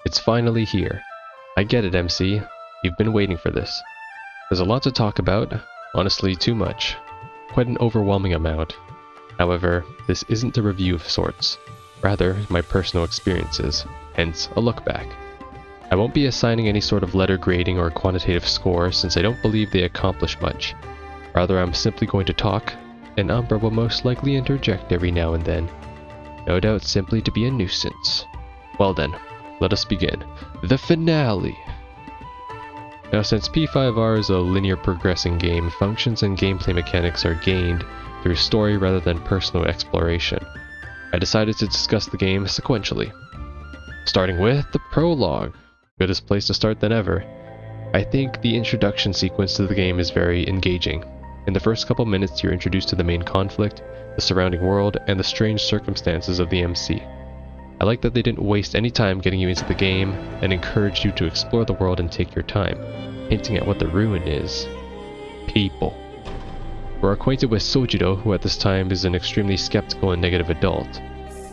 It's finally here. I get it, MC. You've been waiting for this. There's a lot to talk about, honestly too much. Quite an overwhelming amount. However, this isn't a review of sorts, rather my personal experiences, hence a look back. I won't be assigning any sort of letter grading or quantitative score since I don't believe they accomplish much. Rather, I'm simply going to talk, and Umbra will most likely interject every now and then. No doubt simply to be a nuisance. Well then, let us begin. The finale! Now, since P5R is a linear progressing game, functions and gameplay mechanics are gained through story rather than personal exploration. I decided to discuss the game sequentially. Starting with the prologue. Goodest place to start than ever. I think the introduction sequence to the game is very engaging. In the first couple minutes you're introduced to the main conflict, the surrounding world, and the strange circumstances of the MC. I like that they didn't waste any time getting you into the game and encouraged you to explore the world and take your time, hinting at what the ruin is. People. We're acquainted with Sojiro, who at this time is an extremely skeptical and negative adult.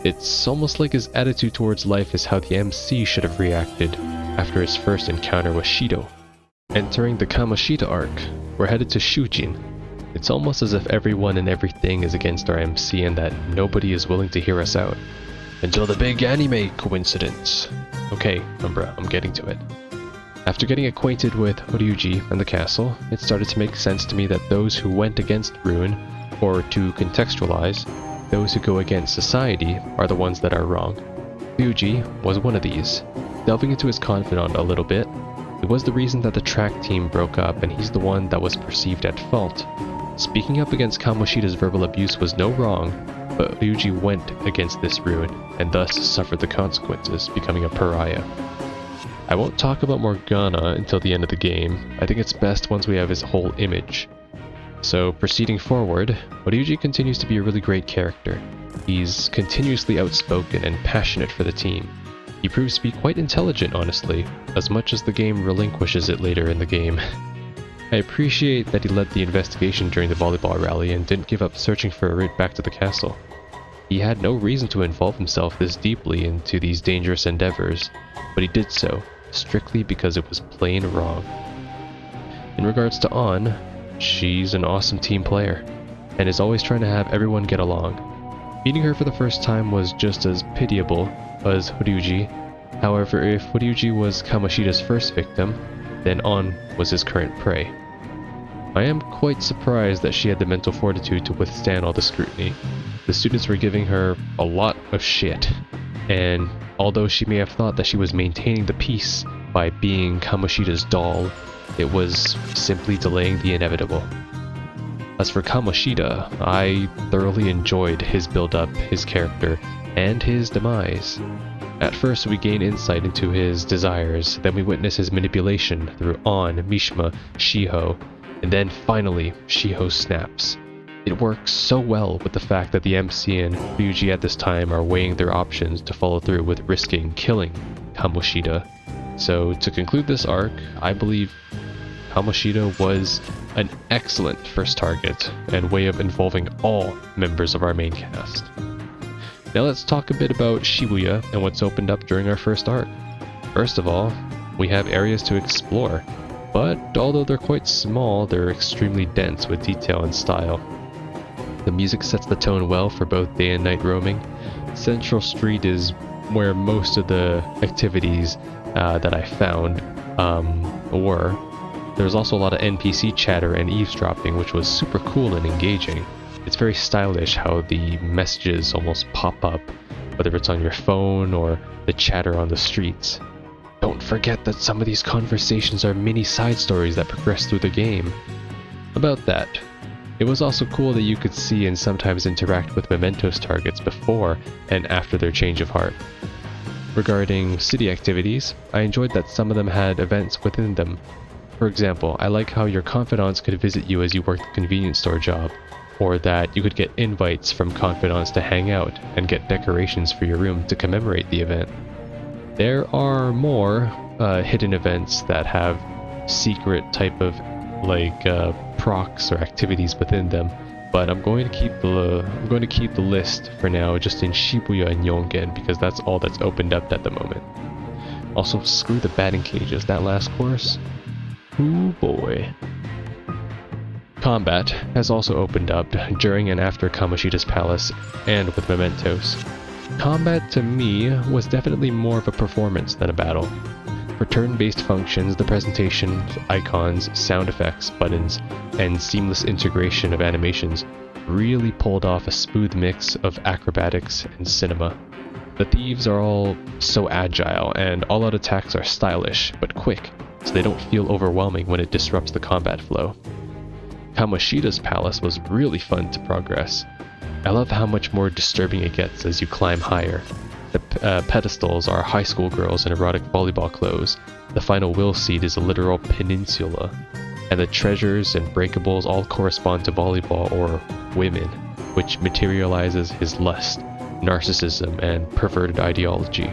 It's almost like his attitude towards life is how the MC should have reacted after his first encounter with Shido. Entering the Kamoshida arc, we're headed to Shujin. It's almost as if everyone and everything is against our MC and that nobody is willing to hear us out. Until the big anime coincidence. Okay, Umbra, I'm getting to it. After getting acquainted with Horyuji and the castle, it started to make sense to me that those who went against ruin, or to contextualize, those who go against society, are the ones that are wrong. Ryuji was one of these. Delving into his confidant a little bit, it was the reason that the track team broke up and he's the one that was perceived at fault. Speaking up against Kamoshida's verbal abuse was no wrong, but Ryuji went against this ruin, and thus suffered the consequences, becoming a pariah. I won't talk about Morgana until the end of the game. I think it's best once we have his whole image. So, proceeding forward, Ryuji continues to be a really great character. He's continuously outspoken and passionate for the team. He proves to be quite intelligent, honestly, as much as the game relinquishes it later in the game. I appreciate that he led the investigation during the volleyball rally and didn't give up searching for a route back to the castle. He had no reason to involve himself this deeply into these dangerous endeavors, but he did so, strictly because it was plain wrong. In regards to An, she's an awesome team player, and is always trying to have everyone get along. Meeting her for the first time was just as pitiable as Horyuji. However, if Horyuji was Kamoshida's first victim, then An was his current prey. I am quite surprised that she had the mental fortitude to withstand all the scrutiny. The students were giving her a lot of shit, and although she may have thought that she was maintaining the peace by being Kamoshida's doll, it was simply delaying the inevitable. As for Kamoshida, I thoroughly enjoyed his build-up, his character, and his demise. At first we gain insight into his desires, then we witness his manipulation through An, Mishima, Shiho, and then finally, Shiho snaps. It works so well with the fact that the MC and Ryuji at this time are weighing their options to follow through with risking killing Kamoshida. So to conclude this arc, I believe Kamoshida was an excellent first target and way of involving all members of our main cast. Now let's talk a bit about Shibuya and what's opened up during our first arc. First of all, we have areas to explore, but although they're quite small, they're extremely dense with detail and style. The music sets the tone well for both day and night roaming. Central Street is where most of the activities that I found were. There's also a lot of NPC chatter and eavesdropping, which was super cool and engaging. It's very stylish how the messages almost pop up, whether it's on your phone or the chatter on the streets. Don't forget that some of these conversations are mini side stories that progress through the game. About that, it was also cool that you could see and sometimes interact with Mementos targets before and after their change of heart. Regarding city activities, I enjoyed that some of them had events within them. For example, I like how your confidants could visit you as you worked the convenience store job, or that you could get invites from confidants to hang out and get decorations for your room to commemorate the event. There are more hidden events that have secret type of procs or activities within them, but I'm going to keep the list for now just in Shibuya and Yongen because that's all that's opened up at the moment. Also, screw the batting cages, that last course. Ooh boy. Combat has also opened up during and after Kamoshida's palace, and with mementos. Combat to me was definitely more of a performance than a battle. For turn-based functions, the presentation, icons, sound effects, buttons, and seamless integration of animations really pulled off a smooth mix of acrobatics and cinema. The thieves are all so agile, and all-out attacks are stylish, but quick, so they don't feel overwhelming when it disrupts the combat flow. Kamoshida's palace was really fun to progress. I love how much more disturbing it gets as you climb higher. The pedestals are high school girls in erotic volleyball clothes, the final will seat is a literal peninsula, and the treasures and breakables all correspond to volleyball or women, which materializes his lust, narcissism, and perverted ideology.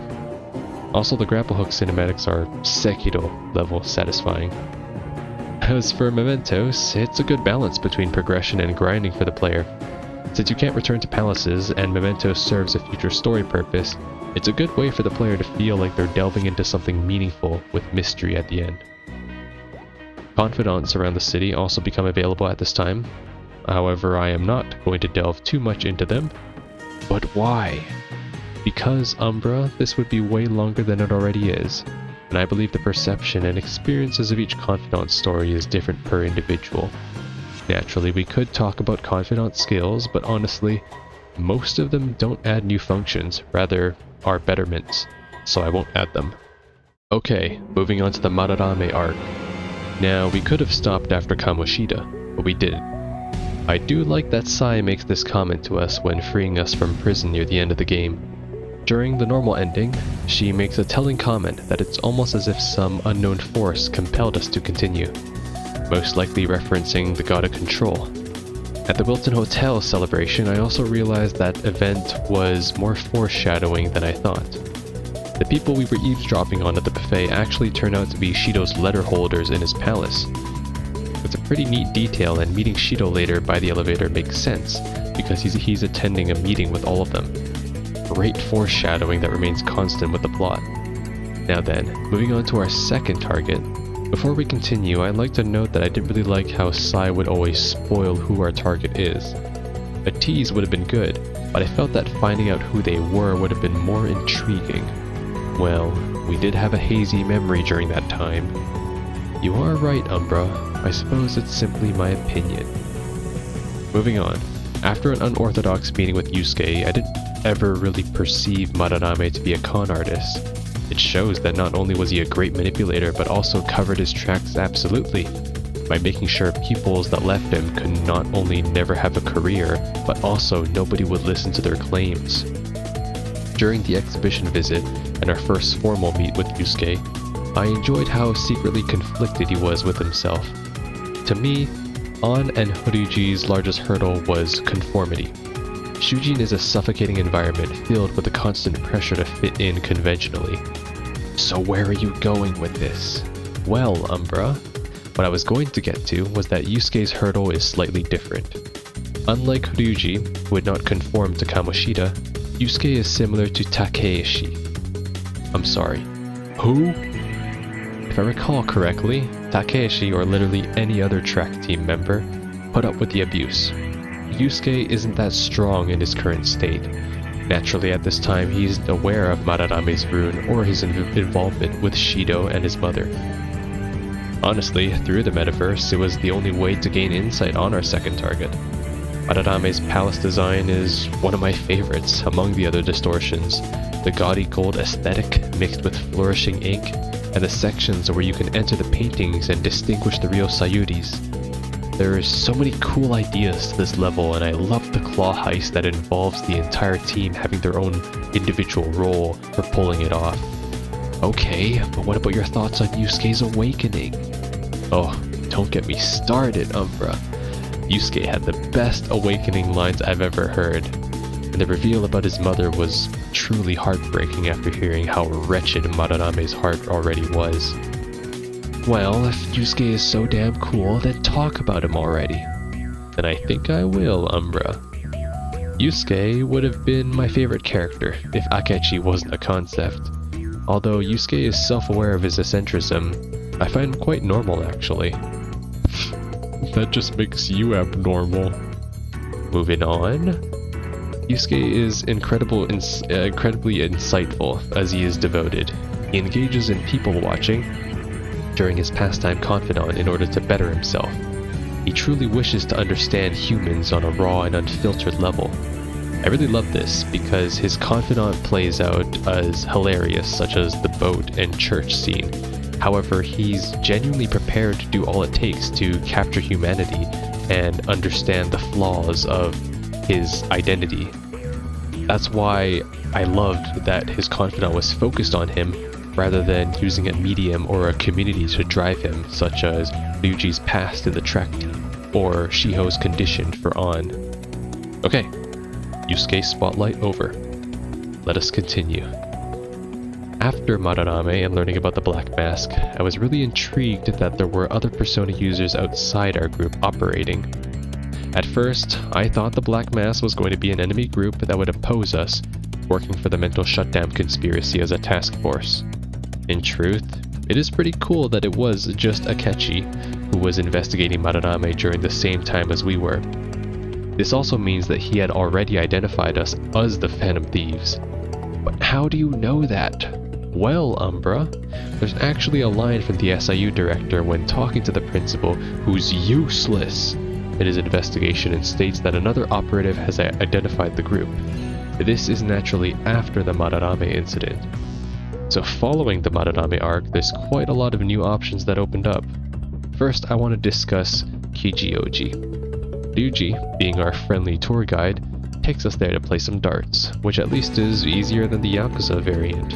Also, the grapple hook cinematics are Sekiro level satisfying. As for mementos, it's a good balance between progression and grinding for the player. Since you can't return to palaces and mementos serves a future story purpose, it's a good way for the player to feel like they're delving into something meaningful with mystery at the end. Confidants around the city also become available at this time. However, I am not going to delve too much into them. But why? Because Umbra, this would be way longer than it already is, and I believe the perception and experiences of each confidant story is different per individual. Naturally, we could talk about confidant skills, but honestly, most of them don't add new functions, rather are betterments, so I won't add them. Okay, moving on to the Madarame arc. Now, we could have stopped after Kamoshida, but we didn't. I do like that Sai makes this comment to us when freeing us from prison near the end of the game. During the normal ending, she makes a telling comment that it's almost as if some unknown force compelled us to continue, most likely referencing the god of control. At the Wilton Hotel celebration, I also realized that event was more foreshadowing than I thought. The people we were eavesdropping on at the buffet actually turned out to be Shido's letter holders in his palace. It's a pretty neat detail, and meeting Shido later by the elevator makes sense, because he's attending a meeting with all of them. Great foreshadowing that remains constant with the plot. Now then, moving on to our second target. Before we continue, I'd like to note that I didn't really like how Sai would always spoil who our target is. A tease would have been good, but I felt that finding out who they were would have been more intriguing. Well, we did have a hazy memory during that time. You are right, Umbra. I suppose it's simply my opinion. Moving on. After an unorthodox meeting with Yusuke, I didn't ever really perceive Madarame to be a con artist. It shows that not only was he a great manipulator, but also covered his tracks absolutely, by making sure pupils that left him could not only never have a career, but also nobody would listen to their claims. During the exhibition visit, and our first formal meet with Yusuke, I enjoyed how secretly conflicted he was with himself. To me, An and Horyuji's largest hurdle was conformity. Shujin is a suffocating environment filled with the constant pressure to fit in conventionally. So where are you going with this? Well, Umbra, what I was going to get to was that Yusuke's hurdle is slightly different. Unlike Horyuji, who would not conform to Kamoshida, Yusuke is similar to Takeshi. I'm sorry, who? If I recall correctly, Takeshi, or literally any other track team member, put up with the abuse. Yusuke isn't that strong in his current state. Naturally, at this time, he isn't aware of Madarame's rune or his involvement with Shido and his mother. Honestly, through the metaverse, it was the only way to gain insight on our second target. Madarame's palace design is one of my favorites among the other distortions. The gaudy gold aesthetic mixed with flourishing ink, and the sections where you can enter the paintings and distinguish the real Sayuris. There is so many cool ideas to this level, and I love the claw heist that involves the entire team having their own individual role for pulling it off. Okay, but what about your thoughts on Yusuke's awakening? Oh, don't get me started, Umbra. Yusuke had the best awakening lines I've ever heard, and the reveal about his mother was truly heartbreaking after hearing how wretched Madarame's heart already was. Well, if Yusuke is so damn cool, then talk about him already. Then I think I will, Umbra. Yusuke would have been my favorite character if Akechi wasn't a concept. Although Yusuke is self-aware of his eccentricism, I find him quite normal actually. That just makes you abnormal. Moving on. Yusuke is incredibly insightful as he is devoted. He engages in people watching during his pastime confidant in order to better himself. He truly wishes to understand humans on a raw and unfiltered level. I really love this because his confidant plays out as hilarious, such as the boat and church scene. However, he's genuinely prepared to do all it takes to capture humanity and understand the flaws of his identity. That's why I loved that his confidant was focused on him rather than using a medium or a community to drive him, such as Ryuji's past in the Trek team or Shiho's condition for On. Okay, Yusuke spotlight over. Let us continue. After Madarame and learning about the Black Mask, I was really intrigued that there were other Persona users outside our group operating. At first, I thought the Black Mask was going to be an enemy group that would oppose us, working for the mental shutdown conspiracy as a task force. In truth, it is pretty cool that it was just Akechi who was investigating Madarame during the same time as we were. This also means that he had already identified us as the Phantom Thieves. But how do you know that? Well, Umbra, there's actually a line from the SIU director when talking to the principal who's useless in his investigation and states that another operative has identified the group. This is naturally after the Madarame incident. So following the Madarame arc, there's quite a lot of new options that opened up. First, I want to discuss Kijioji. Ryuji, being our friendly tour guide, takes us there to play some darts, which at least is easier than the Yakuza variant.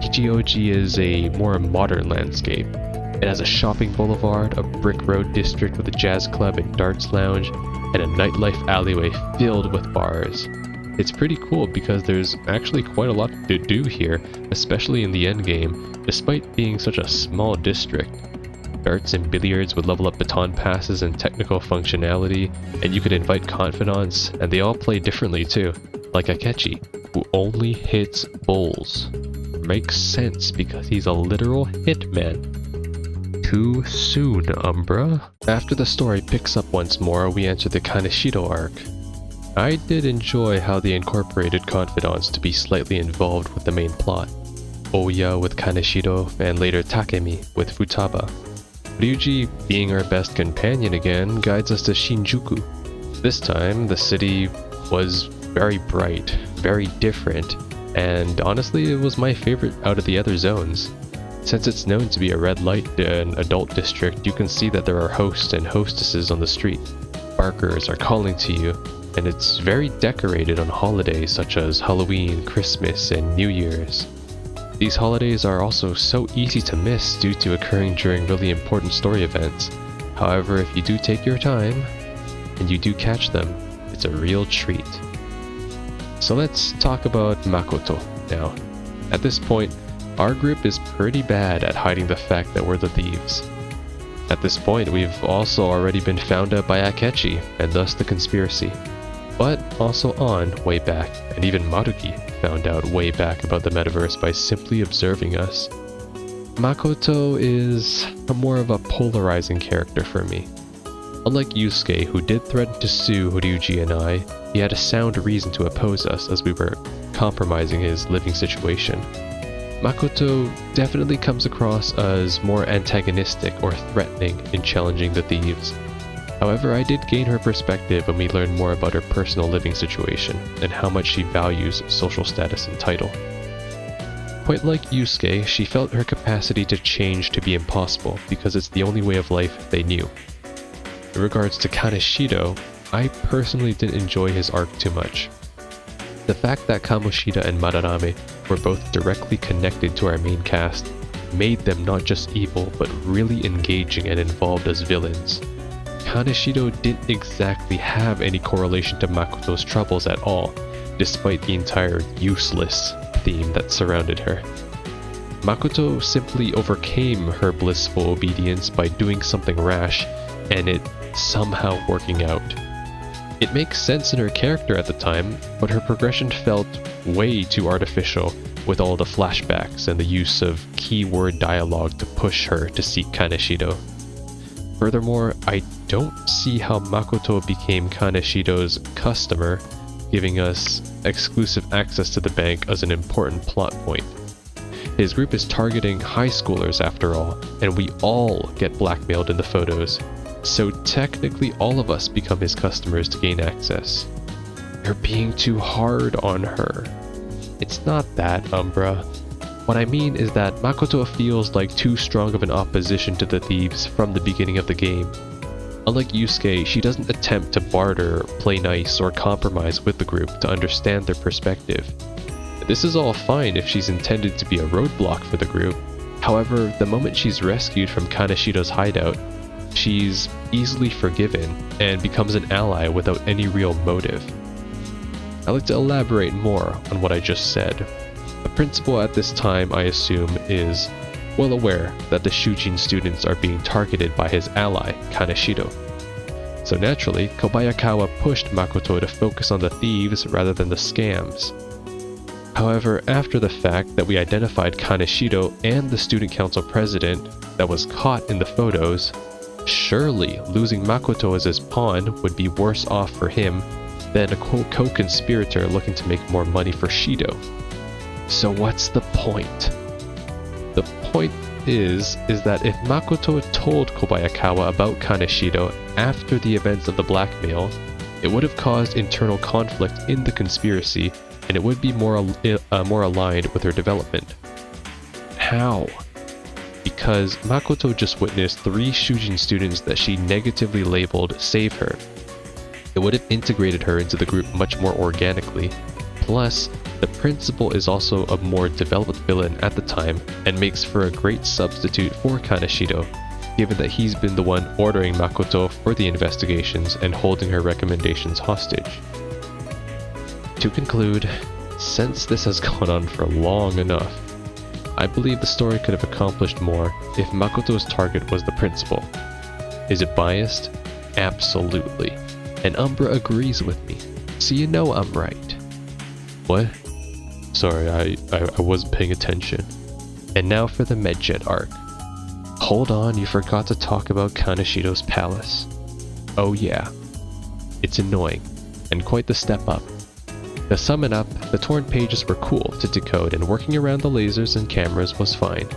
Kijioji is a more modern landscape. It has a shopping boulevard, a brick road district with a jazz club and darts lounge, and a nightlife alleyway filled with bars. It's pretty cool because there's actually quite a lot to do here, especially in the endgame, despite being such a small district. Darts and billiards would level up baton passes and technical functionality, and you could invite confidants, and they all play differently too, like Akechi, who only hits bowls. Makes sense because he's a literal hitman. Too soon, Umbra. After the story picks up once more, we enter the Kaneshido arc. I did enjoy how they incorporated confidants to be slightly involved with the main plot. Oya with Kaneshido, and later Takemi with Futaba. Ryuji, being our best companion again, guides us to Shinjuku. This time, the city was very bright, very different, and honestly it was my favorite out of the other zones. Since it's known to be a red light and adult district, you can see that there are hosts and hostesses on the street. Barkers are calling to you, and it's very decorated on holidays such as Halloween, Christmas, and New Year's. These holidays are also so easy to miss due to occurring during really important story events. However, if you do take your time, and you do catch them, it's a real treat. So let's talk about Makoto now. At this point, our group is pretty bad at hiding the fact that we're the thieves. At this point, we've also already been found out by Akechi, and thus the conspiracy. But also On way back, and even Maruki found out way back about the metaverse by simply observing us. Makoto is more of a polarizing character for me. Unlike Yusuke, who did threaten to sue Ryuji and I, he had a sound reason to oppose us as we were compromising his living situation. Makoto definitely comes across as more antagonistic or threatening in challenging the thieves. However, I did gain her perspective when we learned more about her personal living situation and how much she values social status and title. Quite like Yusuke, she felt her capacity to change to be impossible because it's the only way of life they knew. In regards to Kaneshido, I personally didn't enjoy his arc too much. The fact that Kamoshida and Madarame were both directly connected to our main cast made them not just evil but really engaging and involved as villains. Kaneshido didn't exactly have any correlation to Makoto's troubles at all, despite the entire useless theme that surrounded her. Makoto simply overcame her blissful obedience by doing something rash, and it somehow working out. It makes sense in her character at the time, but her progression felt way too artificial with all the flashbacks and the use of keyword dialogue to push her to seek Kaneshido. Furthermore, I don't see how Makoto became Kaneshido's customer, giving us exclusive access to the bank as an important plot point. His group is targeting high schoolers after all, and we all get blackmailed in the photos, so technically all of us become his customers to gain access. You're being too hard on her. It's not that, Umbra. What I mean is that Makoto feels like too strong of an opposition to the thieves from the beginning of the game. Unlike Yusuke, she doesn't attempt to barter, play nice, or compromise with the group to understand their perspective. This is all fine if she's intended to be a roadblock for the group. However, the moment she's rescued from Kaneshido's hideout, she's easily forgiven and becomes an ally without any real motive. I'd like to elaborate more on what I just said. The principal at this time, I assume, is well aware that the Shujin students are being targeted by his ally, Kaneshido. So naturally, Kobayakawa pushed Makoto to focus on the thieves rather than the scams. However, after the fact that we identified Kaneshido and the student council president that was caught in the photos, surely losing Makoto as his pawn would be worse off for him than a co-conspirator looking to make more money for Shido. So what's the point? The point is that if Makoto told Kobayakawa about Kaneshido after the events of the blackmail, it would have caused internal conflict in the conspiracy, and it would be more aligned with her development. How? Because Makoto just witnessed 3 Shujin students that she negatively labeled save her. It would have integrated her into the group much more organically. Plus, the principal is also a more developed villain at the time and makes for a great substitute for Kaneshido, given that he's been the one ordering Makoto for the investigations and holding her recommendations hostage. To conclude, since this has gone on for long enough, I believe the story could have accomplished more if Makoto's target was the principal. Is it biased? Absolutely. And Umbra agrees with me, so you know I'm right. What? Sorry, I wasn't paying attention. And now for the Medjet arc. Hold on, you forgot to talk about Kaneshido's palace. Oh yeah. It's annoying, and quite the step up. To sum it up, the torn pages were cool to decode and working around the lasers and cameras was fine.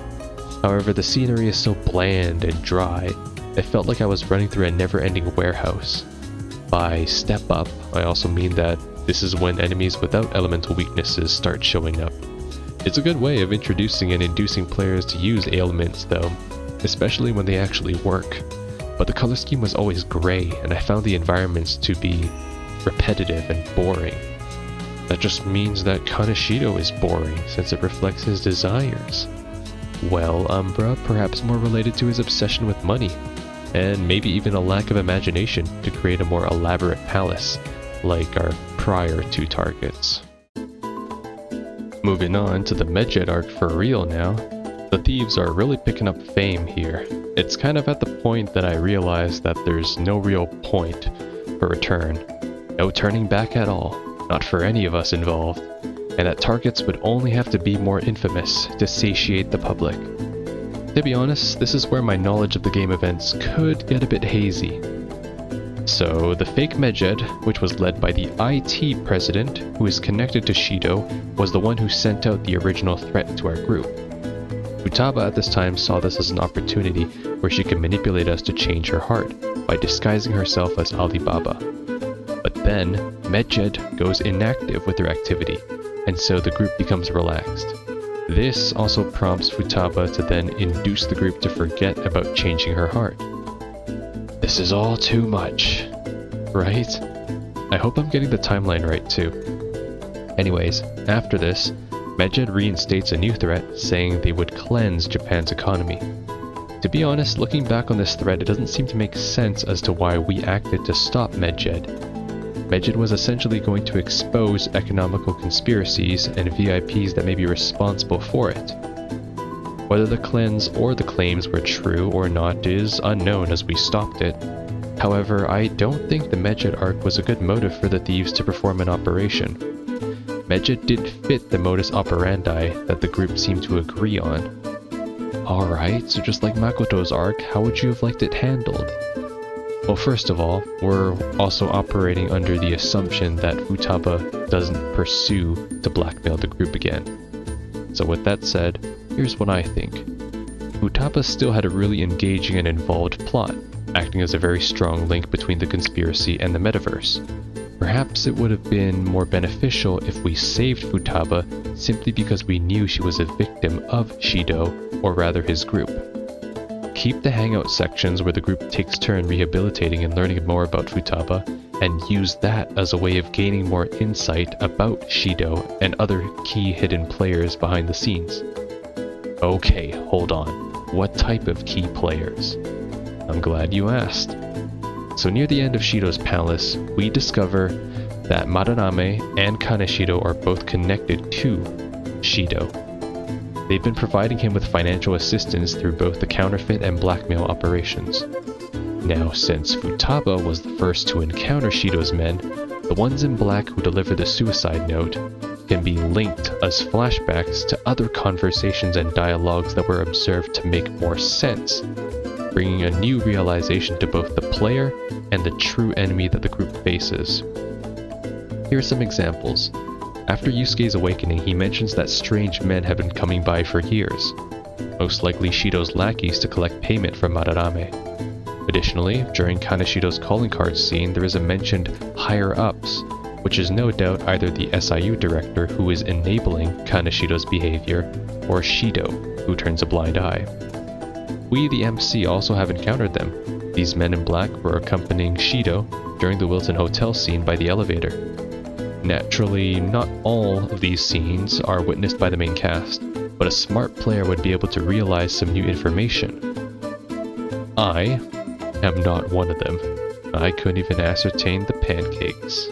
However, the scenery is so bland and dry, it felt like I was running through a never-ending warehouse. By step up, I also mean that this is when enemies without elemental weaknesses start showing up. It's a good way of introducing and inducing players to use ailments though, especially when they actually work. But the color scheme was always gray, and I found the environments to be repetitive and boring. That just means that Kaneshido is boring, since it reflects his desires. Well, Umbra, perhaps more related to his obsession with money, and maybe even a lack of imagination to create a more elaborate palace, like our prior 2 targets. Moving on to the Medjet arc for real now. The thieves are really picking up fame here. It's kind of at the point that I realized that there's no real point for return. No turning back at all, not for any of us involved, and that targets would only have to be more infamous to satiate the public. To be honest, this is where my knowledge of the game events could get a bit hazy. So, the fake Medjet, which was led by the IT president, who is connected to Shido, was the one who sent out the original threat to our group. Futaba at this time saw this as an opportunity where she could manipulate us to change her heart by disguising herself as Alibaba. But then, Medjet goes inactive with her activity, and so the group becomes relaxed. This also prompts Futaba to then induce the group to forget about changing her heart. This is all too much, right? I hope I'm getting the timeline right too. Anyways, after this, Medjet reinstates a new threat, saying they would cleanse Japan's economy. To be honest, looking back on this threat, it doesn't seem to make sense as to why we acted to stop Medjet. Medjet was essentially going to expose economical conspiracies and VIPs that may be responsible for it. Whether the cleanse or the claims were true or not is unknown as we stopped it. However, I don't think the Medjet arc was a good motive for the thieves to perform an operation. Meja did fit the modus operandi that the group seemed to agree on. Alright, so just like Makoto's arc, how would you have liked it handled? Well, first of all, we're also operating under the assumption that Futaba doesn't pursue to blackmail the group again. So with that said, here's what I think. Futaba still had a really engaging and involved plot, acting as a very strong link between the conspiracy and the metaverse. Perhaps it would have been more beneficial if we saved Futaba simply because we knew she was a victim of Shido, or rather his group. Keep the hangout sections where the group takes turn rehabilitating and learning more about Futaba, and use that as a way of gaining more insight about Shido and other key hidden players behind the scenes. Okay, hold on. What type of key players? I'm glad you asked. So near the end of Shido's palace, we discover that Madaname and Kaneshido are both connected to Shido. They've been providing him with financial assistance through both the counterfeit and blackmail operations. Now, since Futaba was the first to encounter Shido's men, the ones in black who deliver the suicide note can be linked as flashbacks to other conversations and dialogues that were observed to make more sense, bringing a new realization to both the player and the true enemy that the group faces. Here are some examples. After Yusuke's awakening, he mentions that strange men have been coming by for years, most likely Shido's lackeys to collect payment from Madarame. Additionally, during Kaneshido's calling card scene, there is a mentioned higher-ups, which is no doubt either the SIU director who is enabling Kaneshido's behavior, or Shido, who turns a blind eye. We, the MC, also have encountered them. These men in black were accompanying Shido during the Wilton Hotel scene by the elevator. Naturally, not all of these scenes are witnessed by the main cast, but a smart player would be able to realize some new information. I am not one of them. I couldn't even ascertain the pancakes.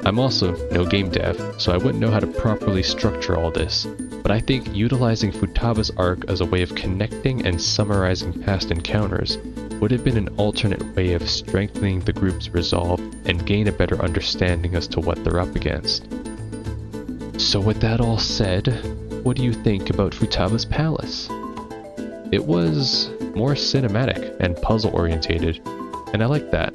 I'm also no game dev, so I wouldn't know how to properly structure all this, but I think utilizing Futaba's arc as a way of connecting and summarizing past encounters would have been an alternate way of strengthening the group's resolve and gain a better understanding as to what they're up against. So with that all said, what do you think about Futaba's palace? It was more cinematic and puzzle-orientated, and I like that.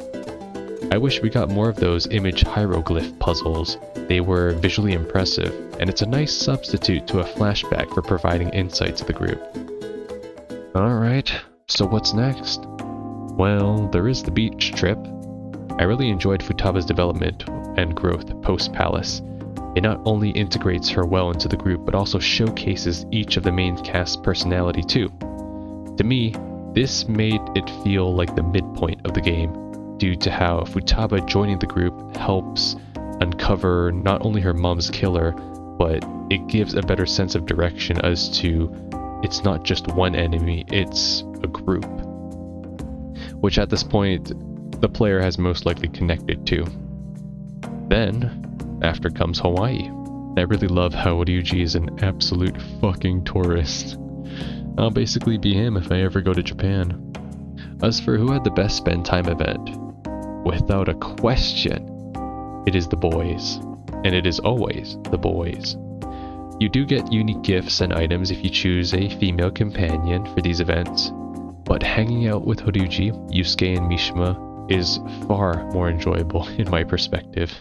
I wish we got more of those image hieroglyph puzzles. They were visually impressive, and it's a nice substitute to a flashback for providing insight to the group. Alright, so what's next? Well, there is the beach trip. I really enjoyed Futaba's development and growth post-Palace. It not only integrates her well into the group, but also showcases each of the main cast's personality too. To me, this made it feel like the midpoint of the game, due to how Futaba joining the group helps uncover not only her mom's killer, but it gives a better sense of direction as to it's not just one enemy, it's a group. Which at this point, the player has most likely connected to. Then, after comes Hawaii. I really love how Ryuji is an absolute fucking tourist. I'll basically be him if I ever go to Japan. As for who had the best spend time event, without a question, it is the boys. And it is always the boys. You do get unique gifts and items if you choose a female companion for these events, but hanging out with Ryuji, Yusuke, and Mishima is far more enjoyable in my perspective.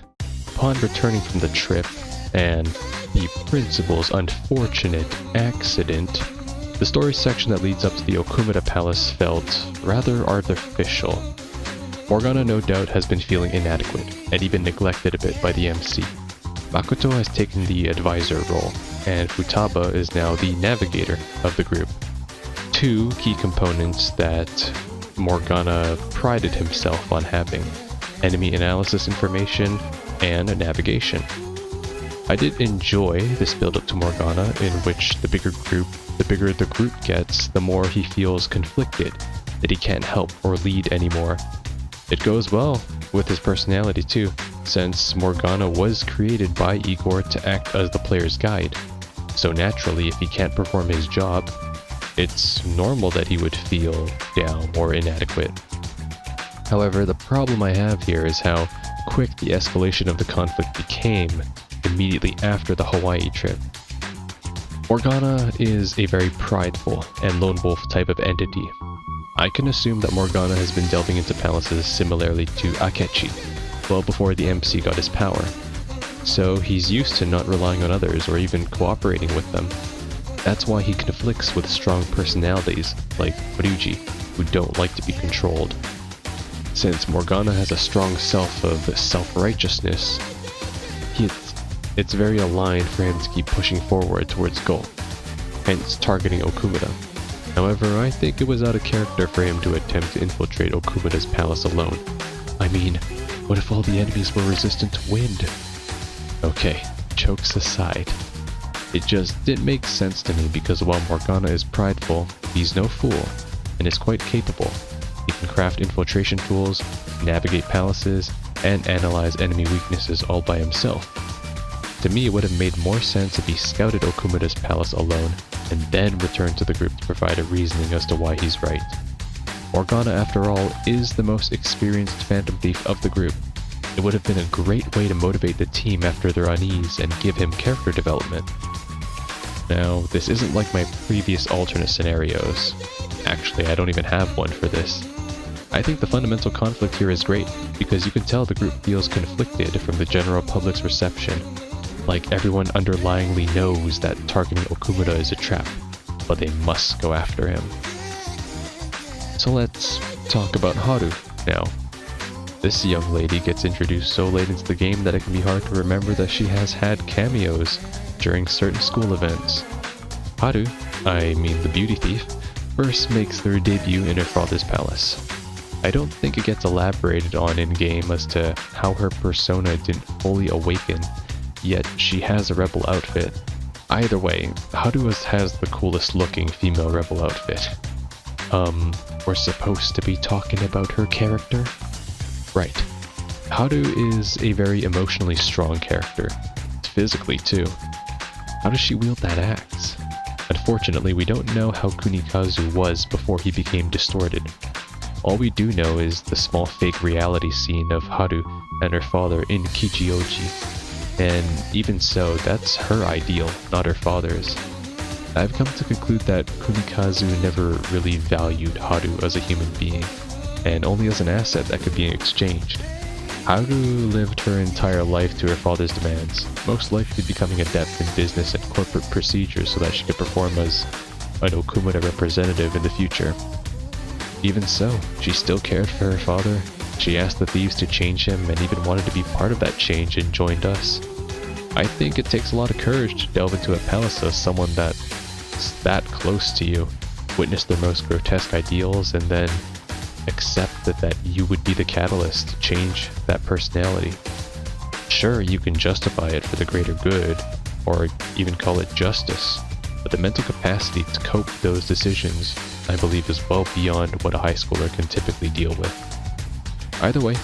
Upon returning from the trip, and the principal's unfortunate accident, the story section that leads up to the Okumura Palace felt rather artificial. Morgana no doubt has been feeling inadequate, and even neglected a bit by the MC. Makoto has taken the advisor role, and Futaba is now the navigator of the group. Two key components that Morgana prided himself on having: enemy analysis information and navigation. I did enjoy this build-up to Morgana, in which the bigger the group gets, the more he feels conflicted that he can't help or lead anymore. It goes well with his personality too, since Morgana was created by Igor to act as the player's guide. So naturally, if he can't perform his job, it's normal that he would feel down or inadequate. However, the problem I have here is how quick the escalation of the conflict became, immediately after the Hawaii trip. Morgana is a very prideful and lone wolf type of entity. I can assume that Morgana has been delving into palaces similarly to Akechi, well before the MC got his power. So he's used to not relying on others or even cooperating with them. That's why he conflicts with strong personalities like Ryuji, who don't like to be controlled. Since Morgana has a strong self of self-righteousness, it's very aligned for him to keep pushing forward towards goal, hence targeting Okumura. However, I think it was out of character for him to attempt to infiltrate Okumura's palace alone. I mean, what if all the enemies were resistant to wind? Okay, jokes aside. It just didn't make sense to me because while Morgana is prideful, he's no fool, and is quite capable. He can craft infiltration tools, navigate palaces, and analyze enemy weaknesses all by himself. To me, it would have made more sense if he scouted Okumura's palace alone, and then returned to the group to provide a reasoning as to why he's right. Morgana, after all, is the most experienced Phantom Thief of the group. It would have been a great way to motivate the team after their unease and give him character development. Now, this isn't like my previous alternate scenarios. Actually, I don't even have one for this. I think the fundamental conflict here is great, because you can tell the group feels conflicted from the general public's reception. Like everyone underlyingly knows that targeting Okumura is a trap, but they must go after him. So let's talk about Haru now. This young lady gets introduced so late into the game that it can be hard to remember that she has had cameos during certain school events. Haru, I mean the beauty thief, first makes their debut in her father's palace. I don't think it gets elaborated on in-game as to how her persona didn't fully awaken, yet she has a rebel outfit. Either way, Haru has the coolest looking female rebel outfit. We're supposed to be talking about her character? Right. Haru is a very emotionally strong character. Physically too. How does she wield that axe? Unfortunately, we don't know how Kunikazu was before he became distorted. All we do know is the small fake reality scene of Haru and her father in Kichioji. And even so, that's her ideal, not her father's. I've come to conclude that Kunikazu never really valued Haru as a human being, and only as an asset that could be exchanged. Haru lived her entire life to her father's demands, most likely becoming adept in business and corporate procedures so that she could perform as an Okumura representative in the future. Even so, she still cared for her father. She asked the thieves to change him and even wanted to be part of that change and joined us. I think it takes a lot of courage to delve into a palace as someone that's that close to you, witness their most grotesque ideals, and then accept that you would be the catalyst to change that personality. Sure, you can justify it for the greater good, or even call it justice, but the mental capacity to cope with those decisions, I believe, is well beyond what a high schooler can typically deal with. Either way,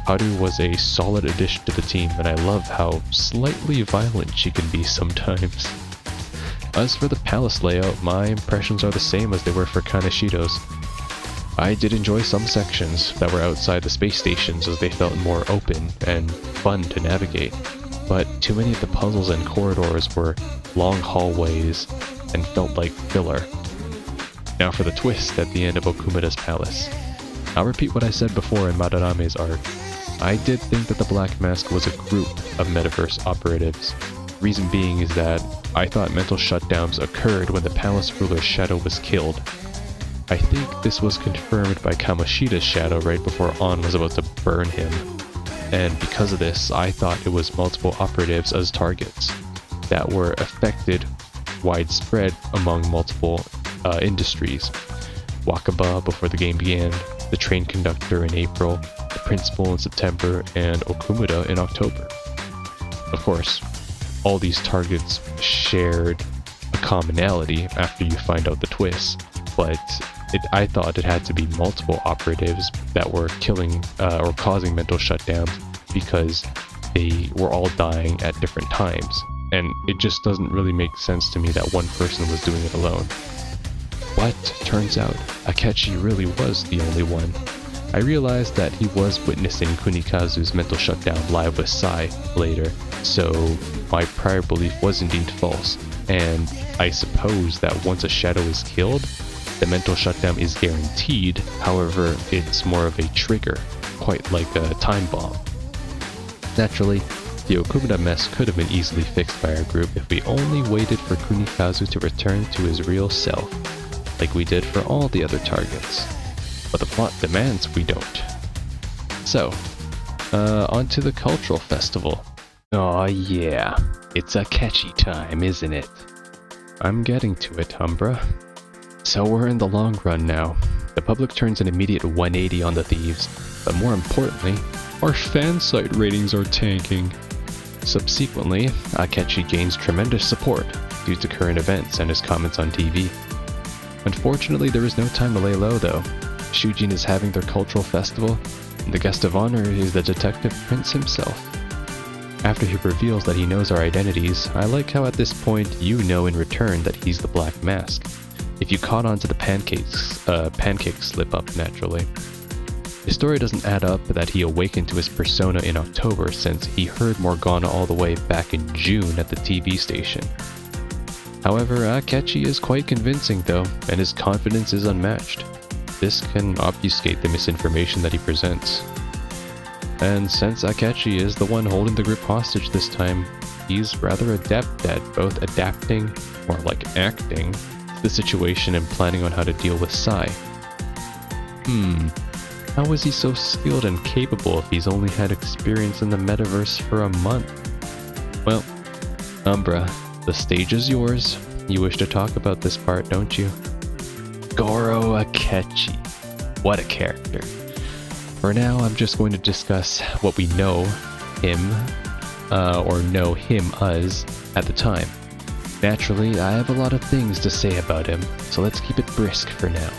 Haru was a solid addition to the team, and I love how slightly violent she can be sometimes. As for the palace layout, my impressions are the same as they were for Kaneshiro's. I did enjoy some sections that were outside the space stations as they felt more open and fun to navigate, but too many of the puzzles and corridors were long hallways and felt like filler. Now for the twist at the end of Okumura's palace. I'll repeat what I said before in Madarame's arc. I did think that the Black Mask was a group of metaverse operatives. Reason being is that I thought mental shutdowns occurred when the palace ruler's shadow was killed. I think this was confirmed by Kamoshida's shadow right before An was about to burn him. And because of this, I thought it was multiple operatives as targets that were affected widespread among multiple industries. Wakaba before the game began, the train conductor in April, the principal in September, and Okumura in October. Of course, all these targets shared a commonality after you find out the twist, but I thought it had to be multiple operatives that were killing or causing mental shutdowns because they were all dying at different times, and it just doesn't really make sense to me that one person was doing it alone. But turns out Akechi really was the only one. I realized that he was witnessing Kunikazu's mental shutdown live with Sai later, So my prior belief was indeed false, and I suppose that once a shadow is killed, the mental shutdown is guaranteed. However, it's more of a trigger, quite like a time bomb. Naturally, the Okumura mess could have been easily fixed by our group if we only waited for Kunikazu to return to his real self, like we did for all the other targets. But the plot demands we don't. So, on to the cultural festival. Aw yeah, it's a catchy time, isn't it? I'm getting to it, Umbra. So we're in the long run now. The public turns an immediate 180 on the thieves, but more importantly, our fan site ratings are tanking. Subsequently, Akechi gains tremendous support due to current events and his comments on TV. Unfortunately, there is no time to lay low though. Shujin is having their cultural festival, and the guest of honor is the detective prince himself. After he reveals that he knows our identities, I like how at this point you know in return that he's the Black Mask. If you caught on to the pancake slip up naturally. The story doesn't add up that he awakened to his persona in October since he heard Morgana all the way back in June at the TV station. However, Akechi is quite convincing though, and his confidence is unmatched. This can obfuscate the misinformation that he presents. And since Akechi is the one holding the group hostage this time, he's rather adept at both adapting, or like acting, to the situation and planning on how to deal with Sai. How is he so skilled and capable if he's only had experience in the metaverse for a month? Well, Umbra, the stage is yours. You wish to talk about this part, don't you? Goro Akechi. What a character. For now, I'm just going to discuss what we know him, or know him as, at the time. Naturally, I have a lot of things to say about him, so let's keep it brisk for now.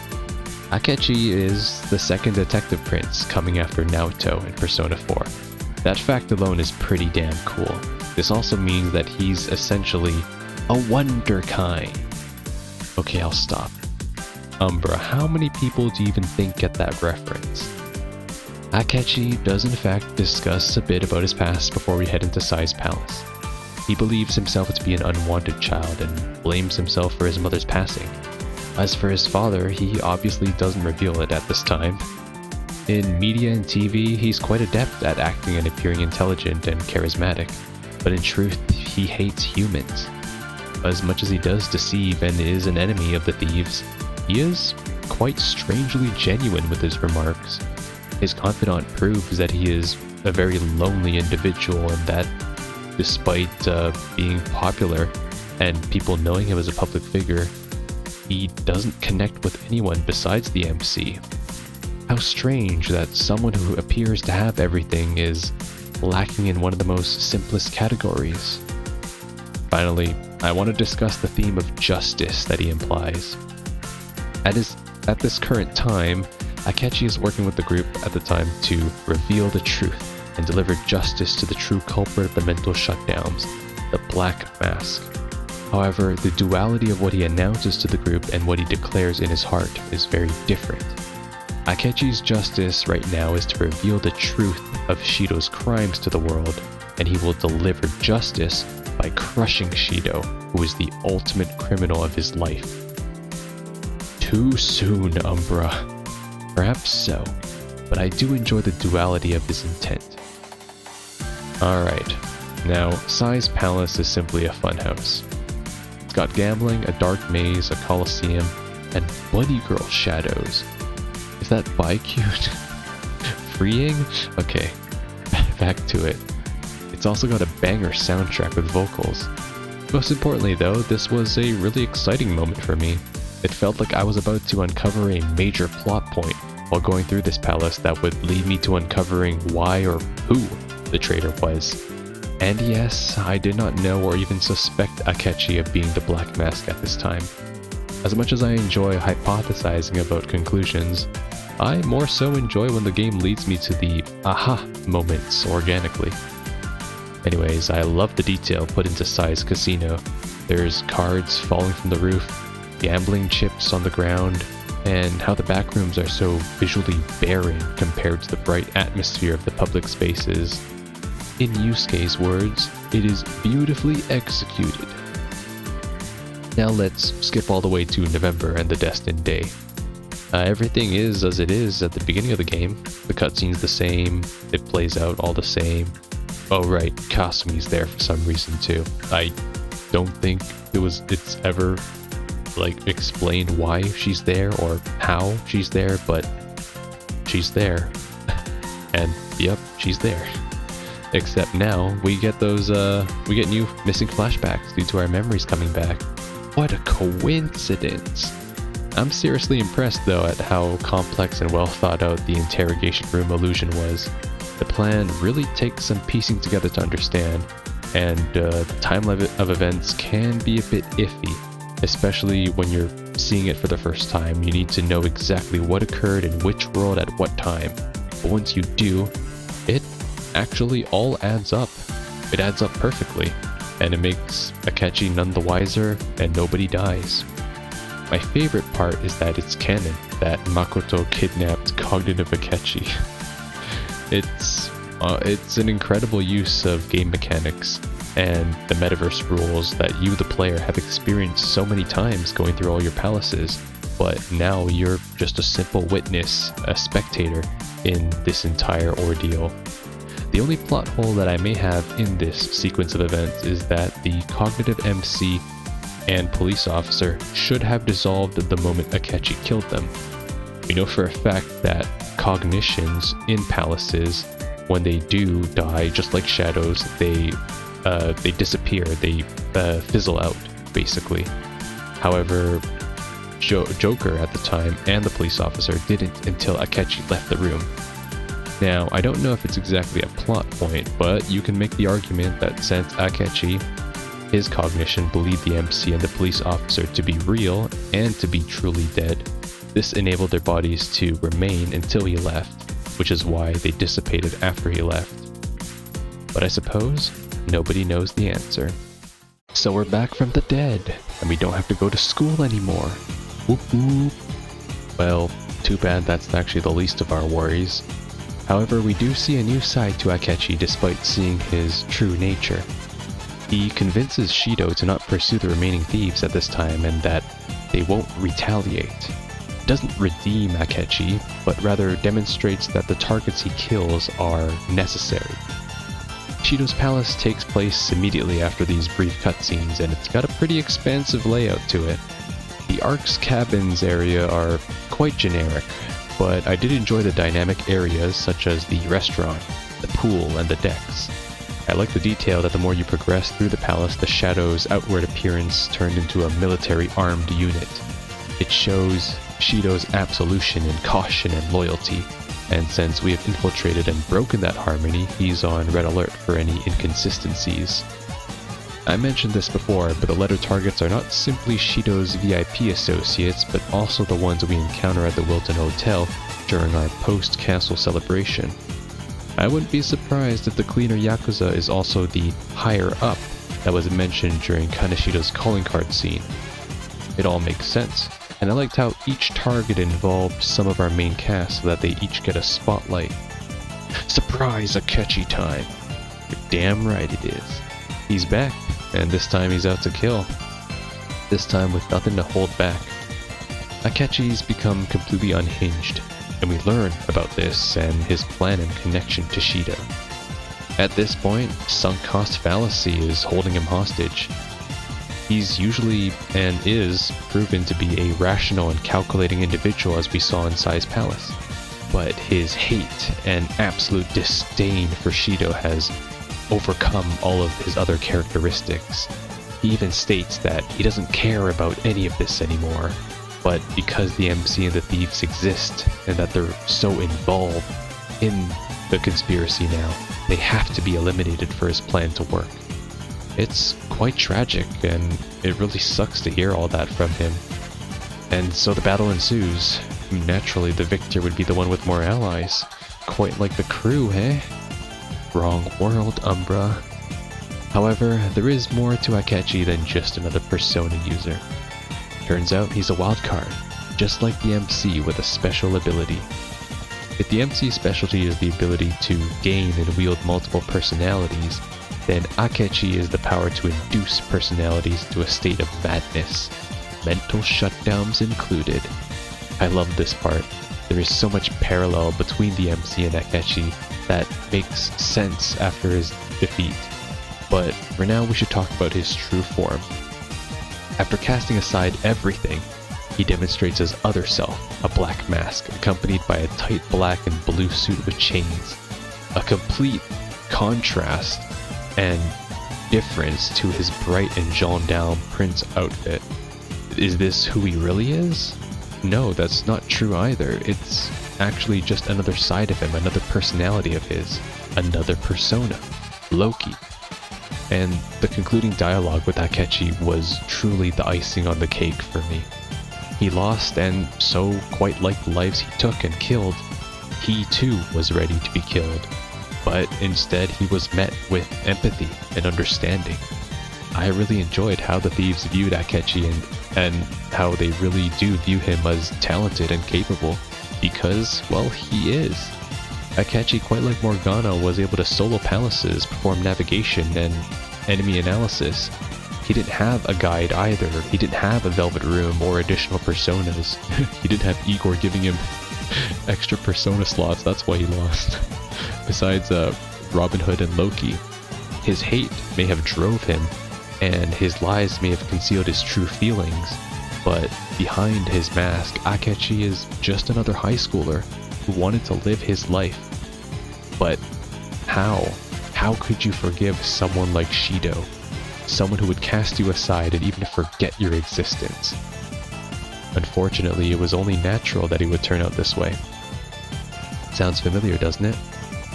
Akechi is the second detective prince coming after Naoto in Persona 4. That fact alone is pretty damn cool. This also means that he's essentially a wonderkind. Okay, I'll stop. Umbra, how many people do you even think get that reference? Akechi does in fact discuss a bit about his past before we head into Sai's palace. He believes himself to be an unwanted child and blames himself for his mother's passing. As for his father, he obviously doesn't reveal it at this time. In media and TV, he's quite adept at acting and appearing intelligent and charismatic, but in truth, he hates humans. As much as he does deceive and is an enemy of the thieves, he is quite strangely genuine with his remarks. His confidant proves that he is a very lonely individual and that, despite being popular and people knowing him as a public figure, he doesn't connect with anyone besides the MC. How strange that someone who appears to have everything is lacking in one of the most simplest categories. Finally, I want to discuss the theme of justice that he implies. At this current time, Akechi is working with the group at the time to reveal the truth and deliver justice to the true culprit of the mental shutdowns, the Black Mask. However, the duality of what he announces to the group and what he declares in his heart is very different. Akechi's justice right now is to reveal the truth of Shido's crimes to the world, and he will deliver justice by crushing Shido, who is the ultimate criminal of his life. Too soon, Umbra. Perhaps so, but I do enjoy the duality of his intent. Alright, now Sai's palace is simply a funhouse. It's got gambling, a dark maze, a coliseum, and bunny girl shadows. Is that bi cute? Freeing? Okay, back to it. It's also got a banger soundtrack with vocals. Most importantly though, this was a really exciting moment for me. It felt like I was about to uncover a major plot point while going through this palace that would lead me to uncovering why or who the traitor was. And yes, I did not know or even suspect Akechi of being the Black Mask at this time. As much as I enjoy hypothesizing about conclusions, I more so enjoy when the game leads me to the aha moments organically. Anyways, I love the detail put into Sai's casino. There's cards falling from the roof, gambling chips on the ground, and how the backrooms are so visually barren compared to the bright atmosphere of the public spaces. In Yusuke's words, It is beautifully executed. Now let's skip all the way to November and the destined day. Everything is as it is at the beginning of the game. The cutscene's the same, it plays out all the same. Oh right, Kasumi's there for some reason too. I don't think it's ever like explained why she's there or how she's there, but she's there. And yep, she's there. Except now we get new missing flashbacks due to our memories coming back. What a coincidence. I'm seriously impressed though at how complex and well thought out the interrogation room illusion was. The plan really takes some piecing together to understand, and the timeline of events can be a bit iffy, especially when you're seeing it for the first time. You need to know exactly what occurred in which world at what time. But once you do, it actually all adds up. It adds up perfectly, and it makes Akechi none the wiser, and nobody dies. My favorite part is that it's canon that Makoto kidnapped cognitive Akechi. It's an incredible use of game mechanics and the metaverse rules that you, the player, have experienced so many times going through all your palaces, but now you're just a simple witness, a spectator in this entire ordeal. The only plot hole that I may have in this sequence of events is that the cognitive MC and police officer should have dissolved the moment Akechi killed them. We know for a fact that cognitions in palaces, when they do die, just like shadows, they disappear, they fizzle out, basically. However, Joker at the time and the police officer didn't until Akechi left the room. Now, I don't know if it's exactly a plot point, but you can make the argument that since Akechi, his cognition believed the MC and the police officer to be real and to be truly dead, this enabled their bodies to remain until he left, which is why they dissipated after he left. But I suppose nobody knows the answer. So we're back from the dead, and we don't have to go to school anymore. Whoop whoop. Well, too bad that's actually the least of our worries. However, we do see a new side to Akechi despite seeing his true nature. He convinces Shido to not pursue the remaining thieves at this time and that they won't retaliate. He doesn't redeem Akechi, but rather demonstrates that the targets he kills are necessary. Shido's palace takes place immediately after these brief cutscenes, and it's got a pretty expansive layout to it. The Ark's cabins area are quite generic, but I did enjoy the dynamic areas such as the restaurant, the pool, and the decks. I like the detail that the more you progress through the palace, the Shadow's outward appearance turned into a military armed unit. It shows Shido's absolution in caution and loyalty, and since we have infiltrated and broken that harmony, he's on red alert for any inconsistencies. I mentioned this before, but the letter targets are not simply Shido's VIP associates, but also the ones we encounter at the Wilton Hotel during our post-castle celebration. I wouldn't be surprised if the cleaner Yakuza is also the higher up that was mentioned during Kaneshido's calling card scene. It all makes sense, and I liked how each target involved some of our main cast so that they each get a spotlight. Surprise Akechi time! You're damn right it is. He's back, and this time he's out to kill. This time with nothing to hold back. Akechi's become completely unhinged, and we learn about this and his plan in connection to Shido. At this point, sunk cost fallacy is holding him hostage. He's usually and is proven to be a rational and calculating individual as we saw in Sai's palace, but his hate and absolute disdain for Shido has overcome all of his other characteristics. He even states that he doesn't care about any of this anymore, but because the MC and the thieves exist and that they're so involved in the conspiracy now, they have to be eliminated for his plan to work. It's quite tragic, and it really sucks to hear all that from him. And so the battle ensues. Naturally, the victor would be the one with more allies. Quite like the crew, eh? Wrong world, Umbra. However, there is more to Akechi than just another Persona user. Turns out he's a wildcard, just like the MC with a special ability. If the MC's specialty is the ability to gain and wield multiple personalities, then Akechi is the power to induce personalities to a state of madness, mental shutdowns included. I love this part. There is so much parallel between the MC and Akechi that makes sense after his defeat. But for now we should talk about his true form. After casting aside everything, he demonstrates his other self, a black mask accompanied by a tight black and blue suit with chains. A complete contrast and difference to his bright and gendarme prince outfit. Is this who he really is? No, that's not true either. It's actually just another side of him, another personality of his, another persona, Loki. And the concluding dialogue with Akechi was truly the icing on the cake for me. He lost, and so, quite like the lives he took and killed, he too was ready to be killed. But instead he was met with empathy and understanding. I really enjoyed how the thieves viewed Akechi and how they really do view him as talented and capable, because, well, he is. Akechi, quite like Morgana, was able to solo palaces, perform navigation, and enemy analysis. He didn't have a guide either. He didn't have a velvet room or additional personas. He didn't have Igor giving him extra persona slots, that's why he lost. Besides Robin Hood and Loki, his hate may have drove him, and his lies may have concealed his true feelings, but behind his mask, Akechi is just another high schooler who wanted to live his life. But how? How could you forgive someone like Shido? Someone who would cast you aside and even forget your existence. Unfortunately, it was only natural that he would turn out this way. Sounds familiar, doesn't it?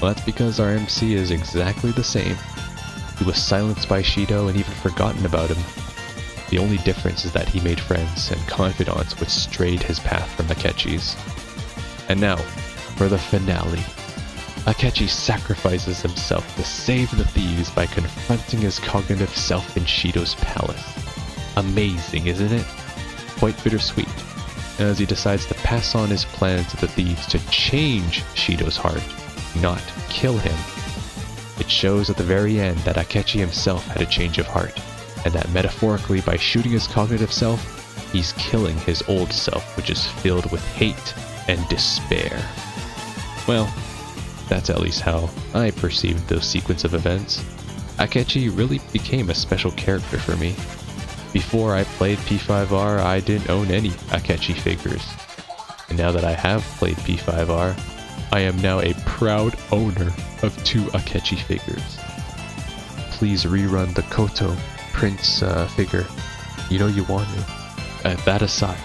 Well, that's because our MC is exactly the same. He was silenced by Shido and even forgotten about him. The only difference is that he made friends and confidants which strayed his path from Akechi's. And now, for the finale. Akechi sacrifices himself to save the thieves by confronting his cognitive self in Shido's palace. Amazing, isn't it? Quite bittersweet, as he decides to pass on his plan to the thieves to change Shido's heart, not kill him. It shows at the very end that Akechi himself had a change of heart, and that metaphorically by shooting his cognitive self, he's killing his old self, which is filled with hate and despair. Well, that's at least how I perceived those sequence of events. Akechi really became a special character for me. Before I played P5R, I didn't own any Akechi figures. And now that I have played P5R, I am now a proud owner of 2 Akechi figures. Please rerun the Koto Prince figure. You know you want to. That aside,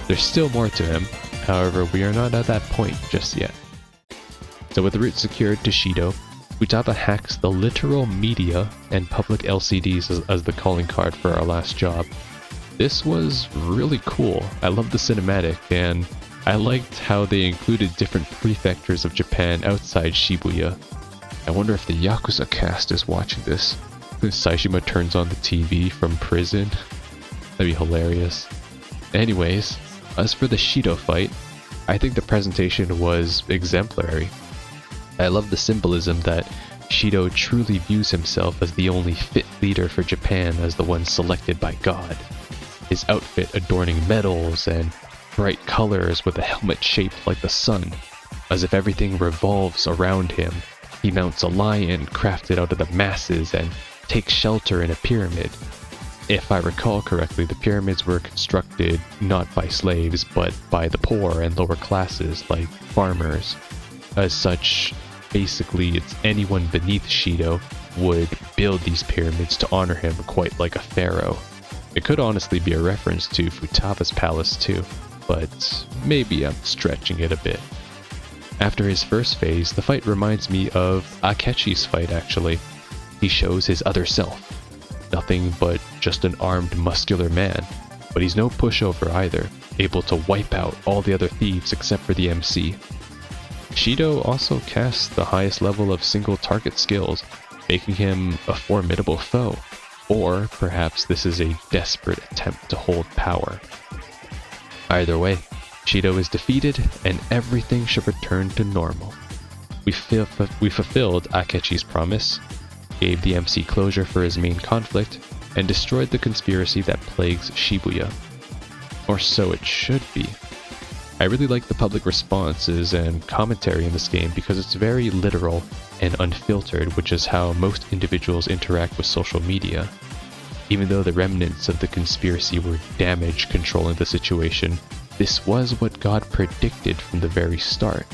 there's still more to him. However, we are not at that point just yet. So with the route secured to Shido, Futaba hacks the literal media and public LCDs as the calling card for our last job. This was really cool. I loved the cinematic, and I liked how they included different prefectures of Japan outside Shibuya. I wonder if the Yakuza cast is watching this. Saishima turns on the TV from prison. That'd be hilarious. Anyways, as for the Shido fight, I think the presentation was exemplary. I love the symbolism that Shido truly views himself as the only fit leader for Japan as the one selected by God. His outfit adorning medals and bright colors with a helmet shaped like the sun, as if everything revolves around him. He mounts a lion crafted out of the masses and takes shelter in a pyramid. If I recall correctly, the pyramids were constructed not by slaves, but by the poor and lower classes, like farmers. As such, basically it's anyone beneath Shido would build these pyramids to honor him, quite like a pharaoh. It could honestly be a reference to Futaba's palace too, but maybe I'm stretching it a bit. After his first phase, the fight reminds me of Akechi's fight actually. He shows his other self. Nothing but just an armed, muscular man, but he's no pushover either, able to wipe out all the other thieves except for the MC. Shido also casts the highest level of single target skills, making him a formidable foe, or perhaps this is a desperate attempt to hold power. Either way, Shido is defeated and everything should return to normal. We fulfilled Akechi's promise. gave the MC closure for his main conflict, and destroyed the conspiracy that plagues Shibuya. Or so it should be. I really like the public responses and commentary in this game because it's very literal and unfiltered, which is how most individuals interact with social media. Even though the remnants of the conspiracy were damage controlling the situation, this was what God predicted from the very start.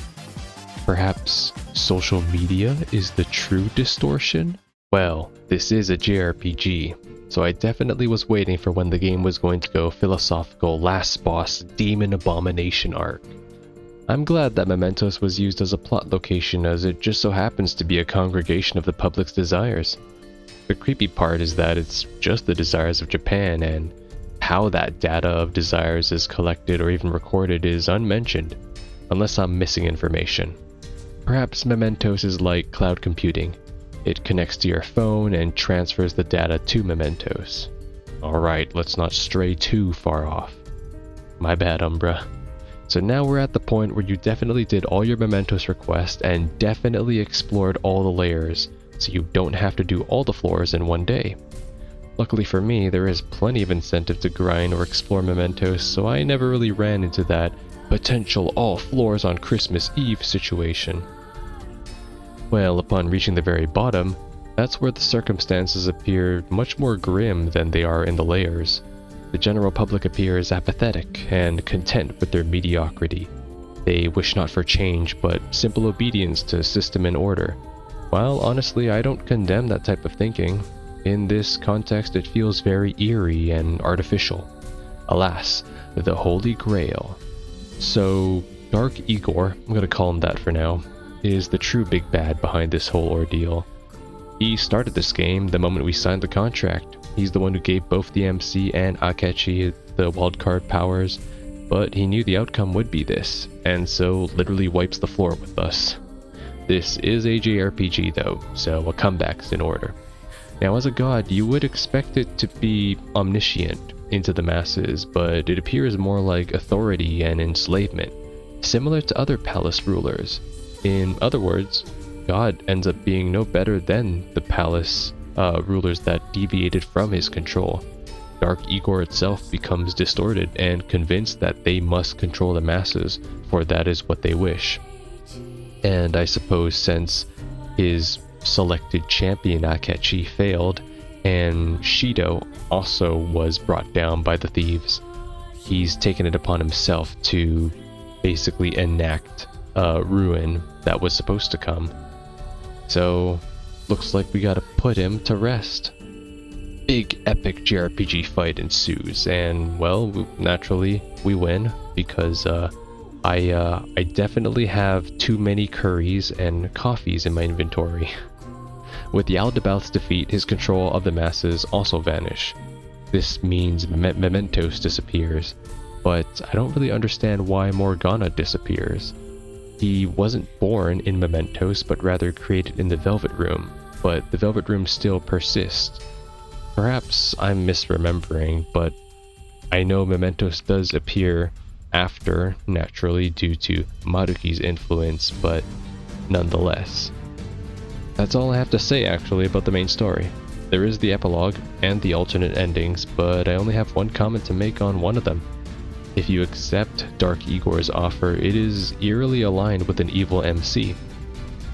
Perhaps social media is the true distortion? Well, this is a JRPG, so I definitely was waiting for when the game was going to go philosophical last boss demon abomination arc. I'm glad that Mementos was used as a plot location, as it just so happens to be a congregation of the public's desires. The creepy part is that it's just the desires of Japan, and how that data of desires is collected or even recorded is unmentioned, unless I'm missing information. Perhaps Mementos is like cloud computing. It connects to your phone and transfers the data to Mementos. Alright, let's not stray too far off. My bad, Umbra. So now we're at the point where you definitely did all your Mementos requests and definitely explored all the layers, so you don't have to do all the floors in one day. Luckily for me, there is plenty of incentive to grind or explore Mementos, so I never really ran into that potential all floors on Christmas Eve situation. Well, upon reaching the very bottom, that's where the circumstances appear much more grim than they are in the layers. The general public appears apathetic and content with their mediocrity. They wish not for change, but simple obedience to system and order. While honestly, I don't condemn that type of thinking. In this context, it feels very eerie and artificial. Alas, the Holy Grail. So, Dark Igor, I'm gonna call him that for now, is the true big bad behind this whole ordeal. He started this game the moment we signed the contract. He's the one who gave both the MC and Akechi the wildcard powers, but he knew the outcome would be this, and so literally wipes the floor with us. This is a JRPG though, so a comeback's in order. Now as a god, you would expect it to be omniscient into the masses, but it appears more like authority and enslavement, similar to other palace rulers. In other words, God ends up being no better than the palace rulers that deviated from his control. Dark Igor itself becomes distorted and convinced that they must control the masses, for that is what they wish. And I suppose since his selected champion Akechi failed, and Shido also was brought down by the thieves, he's taken it upon himself to basically enact ruin that was supposed to come. So, looks like we gotta put him to rest. Big epic JRPG fight ensues, and well, naturally we win because I definitely have too many curries and coffees in my inventory. With Yaldabaoth's defeat, his control of the masses also vanish. This means Mementos disappears, but I don't really understand why Morgana disappears. He wasn't born in Mementos, but rather created in the Velvet Room, but the Velvet Room still persists. Perhaps I'm misremembering, but I know Mementos does appear after, naturally due to Maruki's influence, but nonetheless. That's all I have to say actually about the main story. There is the epilogue and the alternate endings, but I only have one comment to make on one of them. If you accept Dark Igor's offer, it is eerily aligned with an evil MC.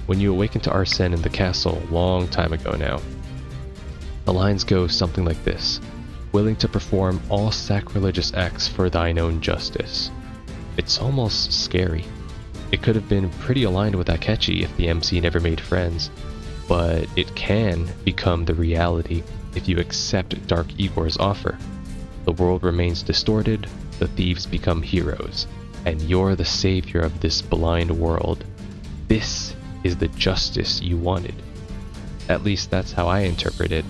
When you awaken to Arsene in the castle, long time ago now. The lines go something like this: willing to perform all sacrilegious acts for thine own justice. It's almost scary. It could have been pretty aligned with Akechi if the MC never made friends, but it can become the reality if you accept Dark Igor's offer. The world remains distorted, the thieves become heroes, and you're the savior of this blind world. This is the justice you wanted. At least that's how I interpret it.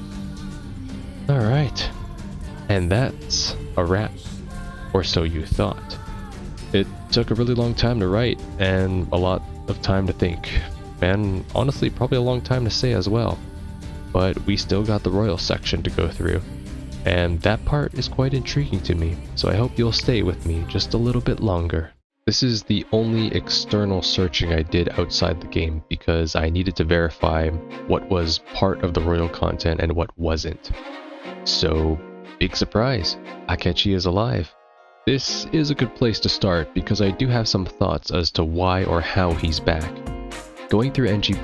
Alright, and that's a wrap. Or so you thought. It took a really long time to write, and a lot of time to think, and honestly probably a long time to say as well. But we still got the royal section to go through, and that part is quite intriguing to me, so I hope you'll stay with me just a little bit longer. This is the only external searching I did outside the game because I needed to verify what was part of the royal content and what wasn't. So, big surprise, Akechi is alive. This is a good place to start because I do have some thoughts as to why or how he's back. Going through NG+,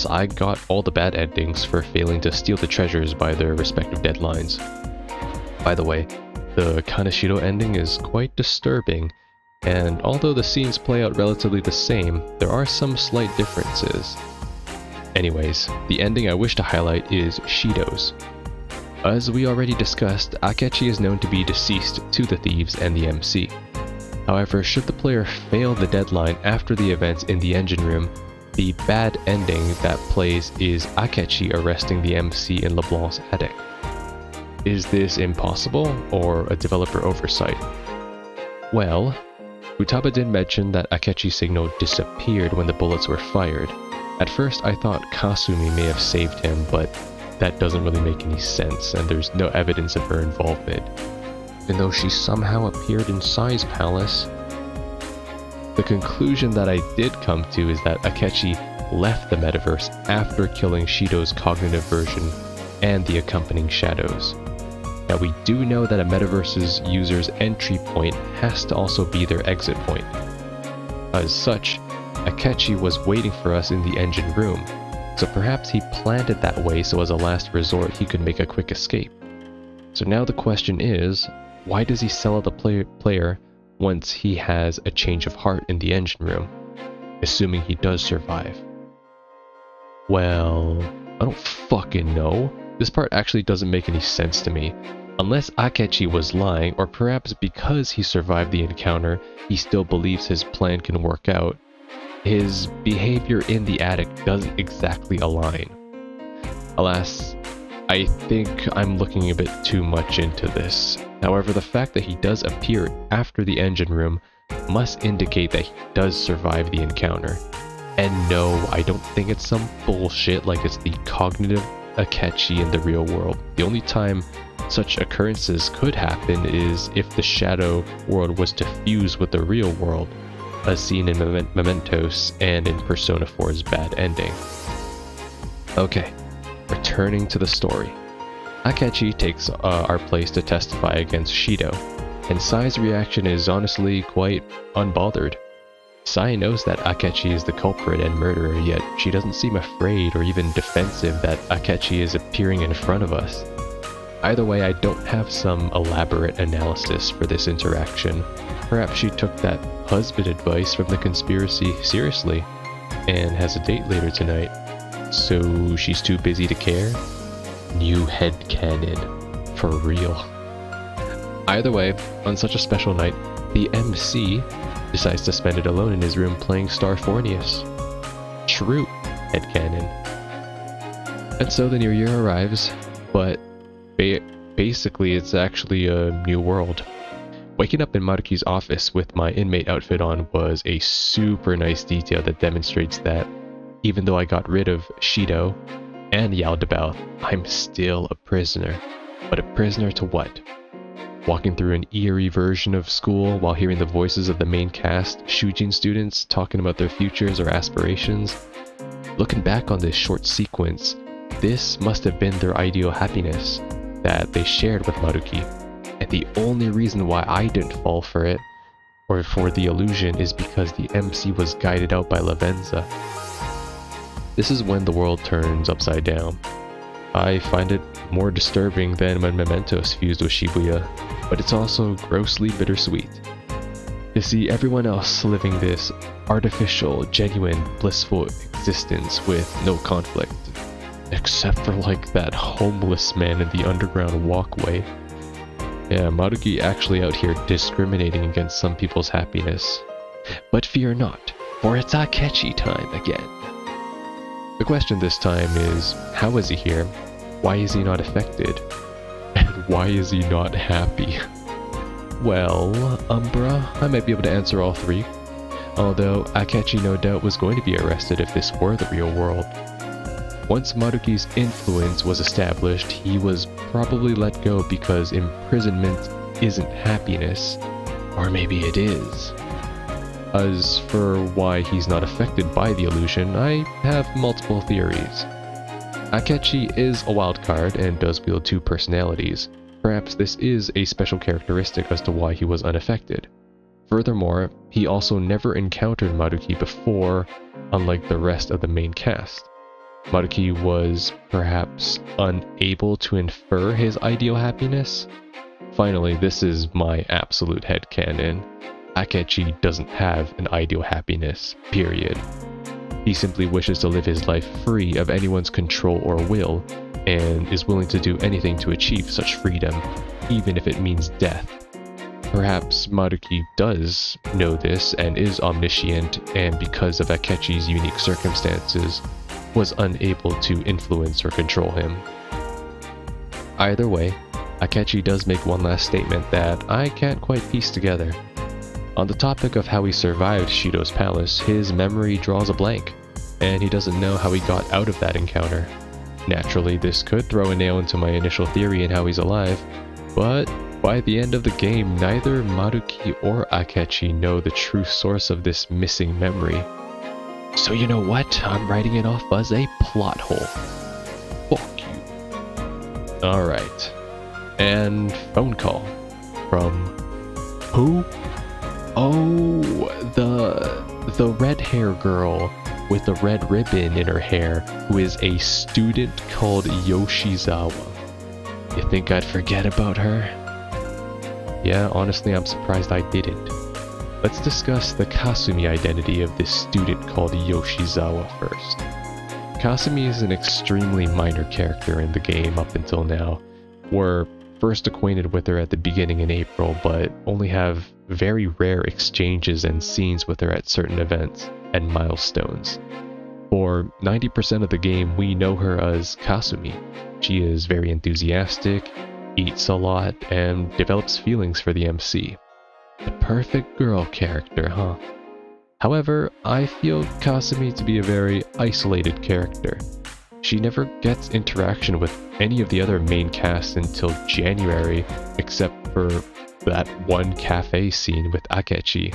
I got all the bad endings for failing to steal the treasures by their respective deadlines. By the way, the Kaneshiro ending is quite disturbing, and although the scenes play out relatively the same, there are some slight differences. Anyways, the ending I wish to highlight is Shido's. As we already discussed, Akechi is known to be deceased to the thieves and the MC. However, should the player fail the deadline after the events in the engine room, the bad ending that plays is Akechi arresting the MC in LeBlanc's attic. Is this impossible, or a developer oversight? Well, Futaba did mention that Akechi's signal disappeared when the bullets were fired. At first I thought Kasumi may have saved him, but that doesn't really make any sense, and there's no evidence of her involvement. Even though she somehow appeared in Sai's palace. The conclusion that I did come to is that Akechi left the metaverse after killing Shido's cognitive version and the accompanying shadows. Now we do know that a metaverse's user's entry point has to also be their exit point. As such, Akechi was waiting for us in the engine room, so perhaps he planned it that way so as a last resort he could make a quick escape. So now the question is, why does he sell out the player once he has a change of heart in the engine room, assuming he does survive? Well, I don't fucking know. This part actually doesn't make any sense to me. Unless Akechi was lying, or perhaps because he survived the encounter, he still believes his plan can work out. His behavior in the attic doesn't exactly align. Alas, I think I'm looking a bit too much into this. However, the fact that he does appear after the engine room must indicate that he does survive the encounter. And no, I don't think it's some bullshit like it's the cognitive Akechi in the real world. The only time such occurrences could happen is if the shadow world was to fuse with the real world, as seen in Mementos and in Persona 4's bad ending. Okay, returning to the story. Akechi takes our place to testify against Shido, and Sai's reaction is honestly quite unbothered. Sai knows that Akechi is the culprit and murderer, yet she doesn't seem afraid or even defensive that Akechi is appearing in front of us. Either way, I don't have some elaborate analysis for this interaction. Perhaps she took that husband advice from the conspiracy seriously and has a date later tonight, so she's too busy to care? New headcanon. For real. Either way, on such a special night, the MC decides to spend it alone in his room playing Starfornius. True headcanon. And so the new year arrives, but basically it's actually a new world. Waking up in Maruki's office with my inmate outfit on was a super nice detail that demonstrates that even though I got rid of Shido and Yaldabaoth, I'm still a prisoner. But a prisoner to what? Walking through an eerie version of school while hearing the voices of the main cast, Shujin students talking about their futures or aspirations. Looking back on this short sequence, this must have been their ideal happiness that they shared with Maruki. And the only reason why I didn't fall for it, or for the illusion, is because the MC was guided out by Lavenza. This is when the world turns upside down. I find it more disturbing than when Mementos fused with Shibuya, but it's also grossly bittersweet. To see everyone else living this artificial, genuine, blissful existence with no conflict. Except for like that homeless man in the underground walkway. Yeah, Maruki actually out here discriminating against some people's happiness. But fear not, for it's Akechi time again. The question this time is, how is he here? Why is he not affected? And why is he not happy? Well, Umbra, I might be able to answer all three. Although Akechi no doubt was going to be arrested if this were the real world. Once Maruki's influence was established, he was probably let go because imprisonment isn't happiness. Or maybe it is. As for why he's not affected by the illusion, I have multiple theories. Akechi is a wild card and does wield two personalities. Perhaps this is a special characteristic as to why he was unaffected. Furthermore, he also never encountered Maruki before, unlike the rest of the main cast. Maruki was perhaps unable to infer his ideal happiness? Finally, this is my absolute headcanon. Akechi doesn't have an ideal happiness, period. He simply wishes to live his life free of anyone's control or will, and is willing to do anything to achieve such freedom, even if it means death. Perhaps Maruki does know this and is omniscient, and because of Akechi's unique circumstances, was unable to influence or control him. Either way, Akechi does make one last statement that I can't quite piece together. On the topic of how he survived Shido's palace, his memory draws a blank, and he doesn't know how he got out of that encounter. Naturally, this could throw a nail into my initial theory in how he's alive, but by the end of the game, neither Maruki or Akechi know the true source of this missing memory. So you know what? I'm writing it off as a plot hole. Fuck you. Alright. And phone call. From who? Oh, the red hair girl with the red ribbon in her hair who is a student called Yoshizawa. You think I'd forget about her? Yeah, honestly, I'm surprised I didn't. Let's discuss the Kasumi identity of this student called Yoshizawa first. Kasumi is an extremely minor character in the game up until now. We're first acquainted with her at the beginning in April, but only have very rare exchanges and scenes with her at certain events and milestones. For 90% of the game, we know her as Kasumi. She is very enthusiastic, eats a lot, and develops feelings for the MC. The perfect girl character, huh? However, I feel Kasumi to be a very isolated character. She never gets interaction with any of the other main cast until January, except for that one cafe scene with Akechi.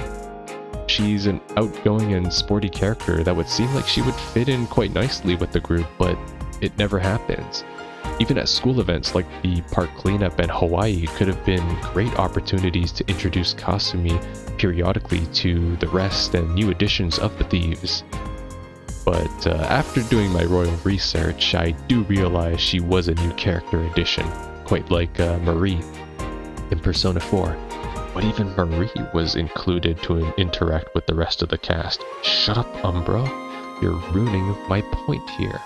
She's an outgoing and sporty character that would seem like she would fit in quite nicely with the group, but it never happens. Even at school events like the park cleanup and Hawaii could have been great opportunities to introduce Kasumi periodically to the rest and new additions of the Thieves. But after doing my royal research, I do realize she was a new character addition, quite like Marie in Persona 4. But even Marie was included to interact with the rest of the cast. Shut up, Umbra. You're ruining my point here.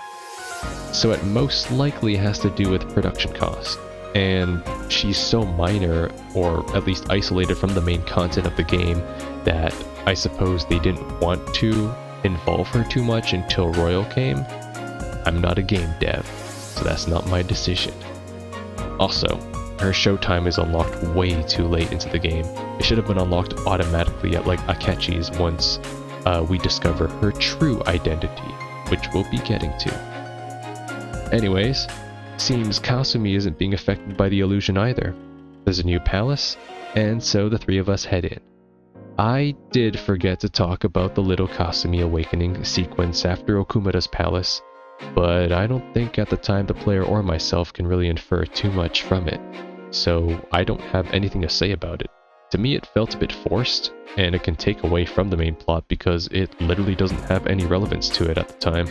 So it most likely has to do with production cost. And she's so minor, or at least isolated from the main content of the game, that I suppose they didn't want to involve her too much until Royal came. I'm not a game dev, so that's not my decision. Also, her showtime is unlocked way too late into the game. It should have been unlocked automatically at like Akechi's once we discover her true identity, which we'll be getting to. Anyways, seems Kasumi isn't being affected by the illusion either. There's a new palace, and so the three of us head in. I did forget to talk about the little Kasumi awakening sequence after Okumura's palace, but I don't think at the time the player or myself can really infer too much from it, so I don't have anything to say about it. To me it felt a bit forced, and it can take away from the main plot because it literally doesn't have any relevance to it at the time.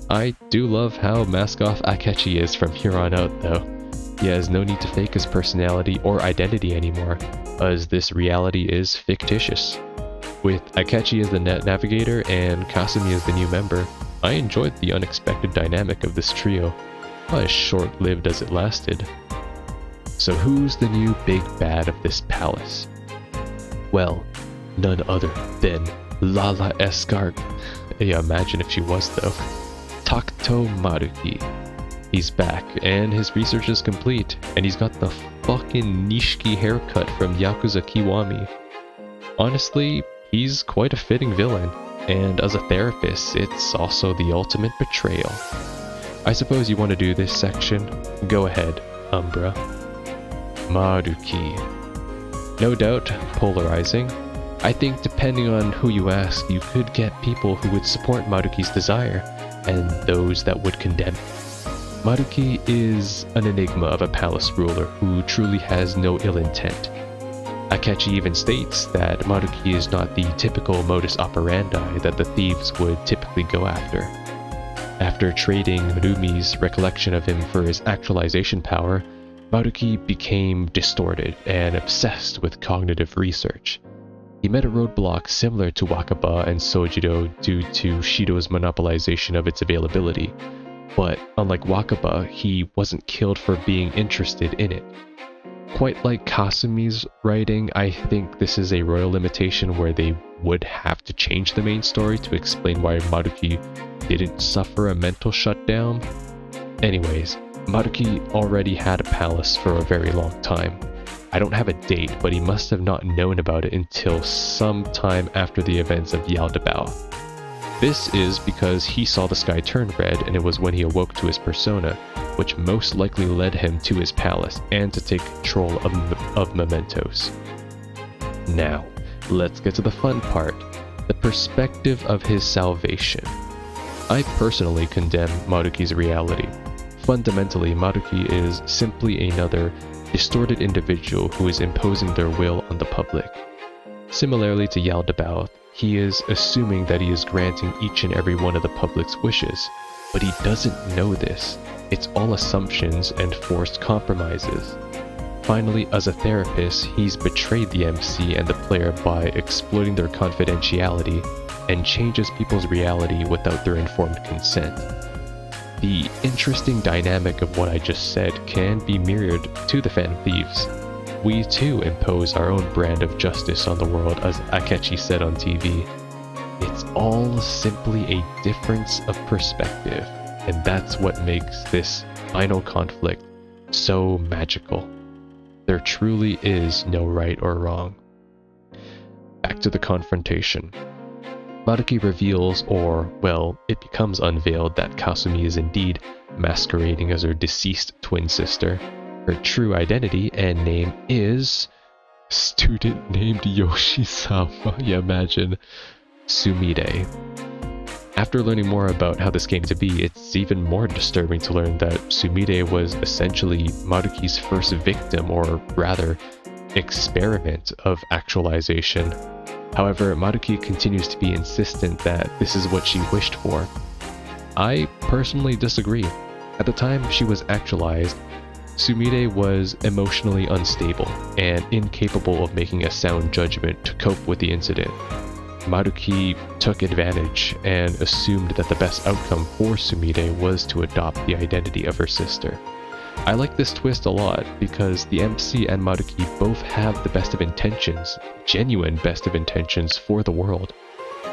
I do love how mask-off Akechi is from here on out though. He has no need to fake his personality or identity anymore, as this reality is fictitious. With Akechi as the navigator and Kasumi as the new member, I enjoyed the unexpected dynamic of this trio, as short-lived as it lasted. So who's the new big bad of this palace? Well, none other than Lala Escarg. Yeah, imagine if she was though. Takuto Maruki. He's back, and his research is complete, and he's got the fucking Nishiki haircut from Yakuza Kiwami. Honestly, he's quite a fitting villain, and as a therapist, it's also the ultimate betrayal. I suppose you want to do this section? Go ahead, Umbra. Maruki. No doubt, polarizing. I think depending on who you ask, you could get people who would support Maruki's desire, and those that would condemn. Maruki is an enigma of a palace ruler who truly has no ill intent. Akechi even states that Maruki is not the typical modus operandi that the thieves would typically go after. After trading Merumi's recollection of him for his actualization power, Maruki became distorted and obsessed with cognitive research. He met a roadblock similar to Wakaba and Sojiro due to Shido's monopolization of its availability, but unlike Wakaba, he wasn't killed for being interested in it. Quite like Kasumi's writing, I think this is a royal limitation where they would have to change the main story to explain why Maruki didn't suffer a mental shutdown. Anyways, Maruki already had a palace for a very long time. I don't have a date, but he must have not known about it until some time after the events of Yaldabao. This is because he saw the sky turn red, and it was when he awoke to his persona, which most likely led him to his palace and to take control of mementos. Now, let's get to the fun part, the perspective of his salvation. I personally condemn Maruki's reality. Fundamentally, Maruki is simply another distorted individual who is imposing their will on the public. Similarly to Yaldabao, he is assuming that he is granting each and every one of the public's wishes, but he doesn't know this. It's all assumptions and forced compromises. Finally, as a therapist, he's betrayed the MC and the player by exploiting their confidentiality and changes people's reality without their informed consent. The interesting dynamic of what I just said can be mirrored to the Phantom Thieves. We too impose our own brand of justice on the world, as Akechi said on TV. It's all simply a difference of perspective, and that's what makes this final conflict so magical. There truly is no right or wrong. Back to the confrontation. Maruki reveals, or, well, it becomes unveiled that Kasumi is indeed masquerading as her deceased twin sister. Her true identity and name is... student named Yoshisawa, you imagine. Sumide. After learning more about how this came to be, it's even more disturbing to learn that Sumide was essentially Maruki's first victim, or rather, experiment of actualization. However, Maruki continues to be insistent that this is what she wished for. I personally disagree. At the time she was actualized, Sumide was emotionally unstable and incapable of making a sound judgment to cope with the incident. Maruki took advantage and assumed that the best outcome for Sumide was to adopt the identity of her sister. I like this twist a lot because the MC and Maruki both have the best of intentions, genuine best of intentions for the world,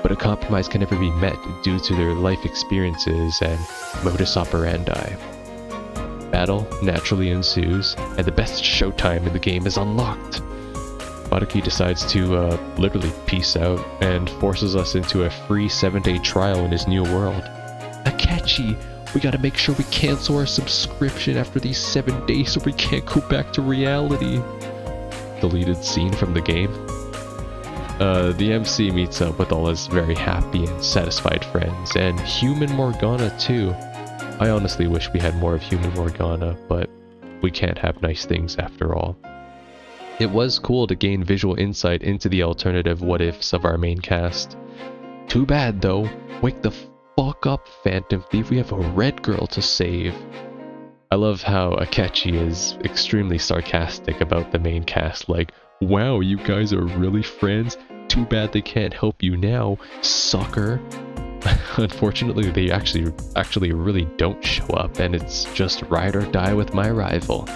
but a compromise can never be met due to their life experiences and modus operandi. Battle naturally ensues, and the best showtime in the game is unlocked. Maruki decides to literally peace out and forces us into a free 7-day trial in his new world. Akechi, we gotta make sure we cancel our subscription after these 7 days so we can't go back to reality. Deleted scene from the game. The MC meets up with all his very happy and satisfied friends, and human Morgana too. I honestly wish we had more of human Morgana, but we can't have nice things after all. It was cool to gain visual insight into the alternative what-ifs of our main cast. Too bad though, wake the fuck up, Phantom Thief, we have a red girl to save. I love how Akechi is extremely sarcastic about the main cast, like, wow, you guys are really friends? Too bad they can't help you now, sucker. Unfortunately, they actually really don't show up, and it's just ride or die with my rival.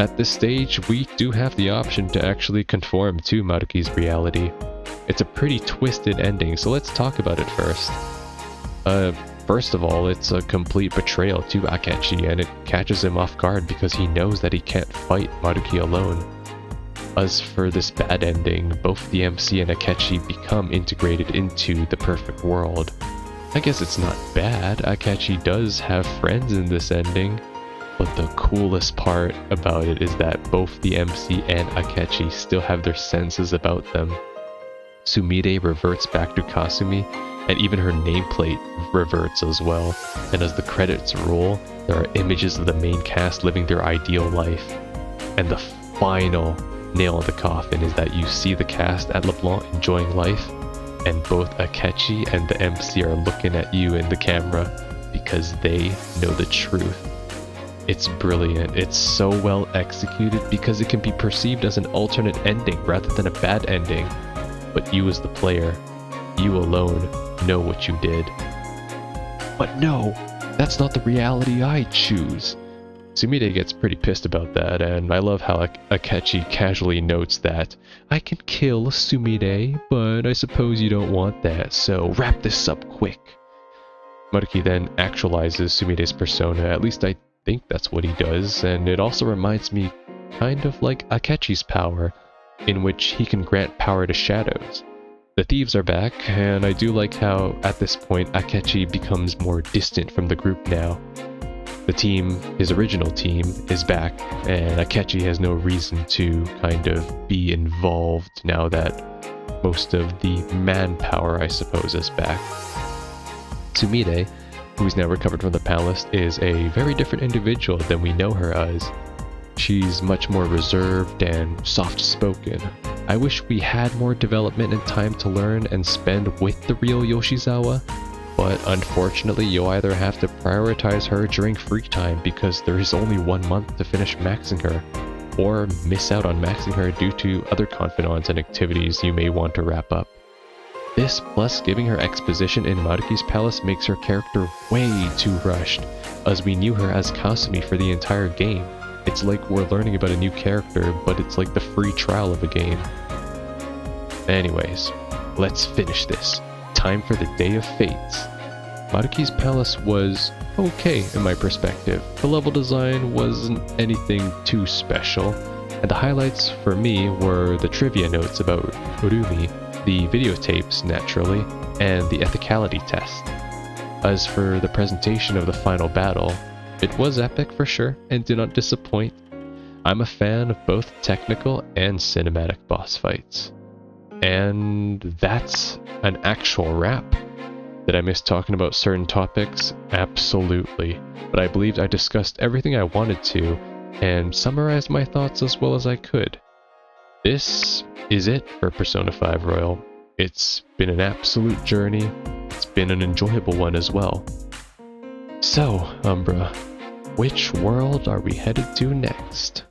At this stage, we do have the option to actually conform to Maruki's reality. It's a pretty twisted ending, so let's talk about it first. First of all, it's a complete betrayal to Akechi, and it catches him off guard because he knows that he can't fight Maruki alone. As for this bad ending, both the MC and Akechi become integrated into the perfect world. I guess it's not bad, Akechi does have friends in this ending, but the coolest part about it is that both the MC and Akechi still have their senses about them. Sumire reverts back to Kasumi, and even her nameplate reverts as well. And as the credits roll, there are images of the main cast living their ideal life. And the final nail in the coffin is that you see the cast at LeBlanc enjoying life, and both Akechi and the MC are looking at you in the camera because they know the truth. It's brilliant. It's so well executed because it can be perceived as an alternate ending rather than a bad ending. But you as the player, you alone, know what you did. But no, that's not the reality I choose. Sumire gets pretty pissed about that, and I love how Akechi casually notes that, I can kill Sumire, but I suppose you don't want that, so wrap this up quick. Maruki then actualizes Sumire's persona, at least I think that's what he does, and it also reminds me kind of like Akechi's power, in which he can grant power to shadows. The thieves are back, and I do like how, at this point, Akechi becomes more distant from the group now. The team, his original team, is back, and Akechi has no reason to kind of be involved now that most of the manpower, I suppose, is back. Sumire, who's now recovered from the palace, is a very different individual than we know her as. She's much more reserved and soft-spoken. I wish we had more development and time to learn and spend with the real Yoshizawa, but unfortunately you'll either have to prioritize her during free time because there is only 1 month to finish maxing her, or miss out on maxing her due to other confidants and activities you may want to wrap up. This, plus giving her exposition in Maruki's palace, makes her character way too rushed, as we knew her as Kasumi for the entire game. It's like we're learning about a new character, but it's like the free trial of a game. Anyways, let's finish this. Time for the Day of Fates. Maruki's palace was okay in my perspective. The level design wasn't anything too special, and the highlights for me were the trivia notes about Urumi, the videotapes naturally, and the ethicality test. As for the presentation of the final battle, it was epic for sure, and did not disappoint. I'm a fan of both technical and cinematic boss fights. And that's an actual wrap. Did I miss talking about certain topics? Absolutely. But I believed I discussed everything I wanted to, and summarized my thoughts as well as I could. This is it for Persona 5 Royal. It's been an absolute journey. It's been an enjoyable one as well. So, Umbra, which world are we headed to next?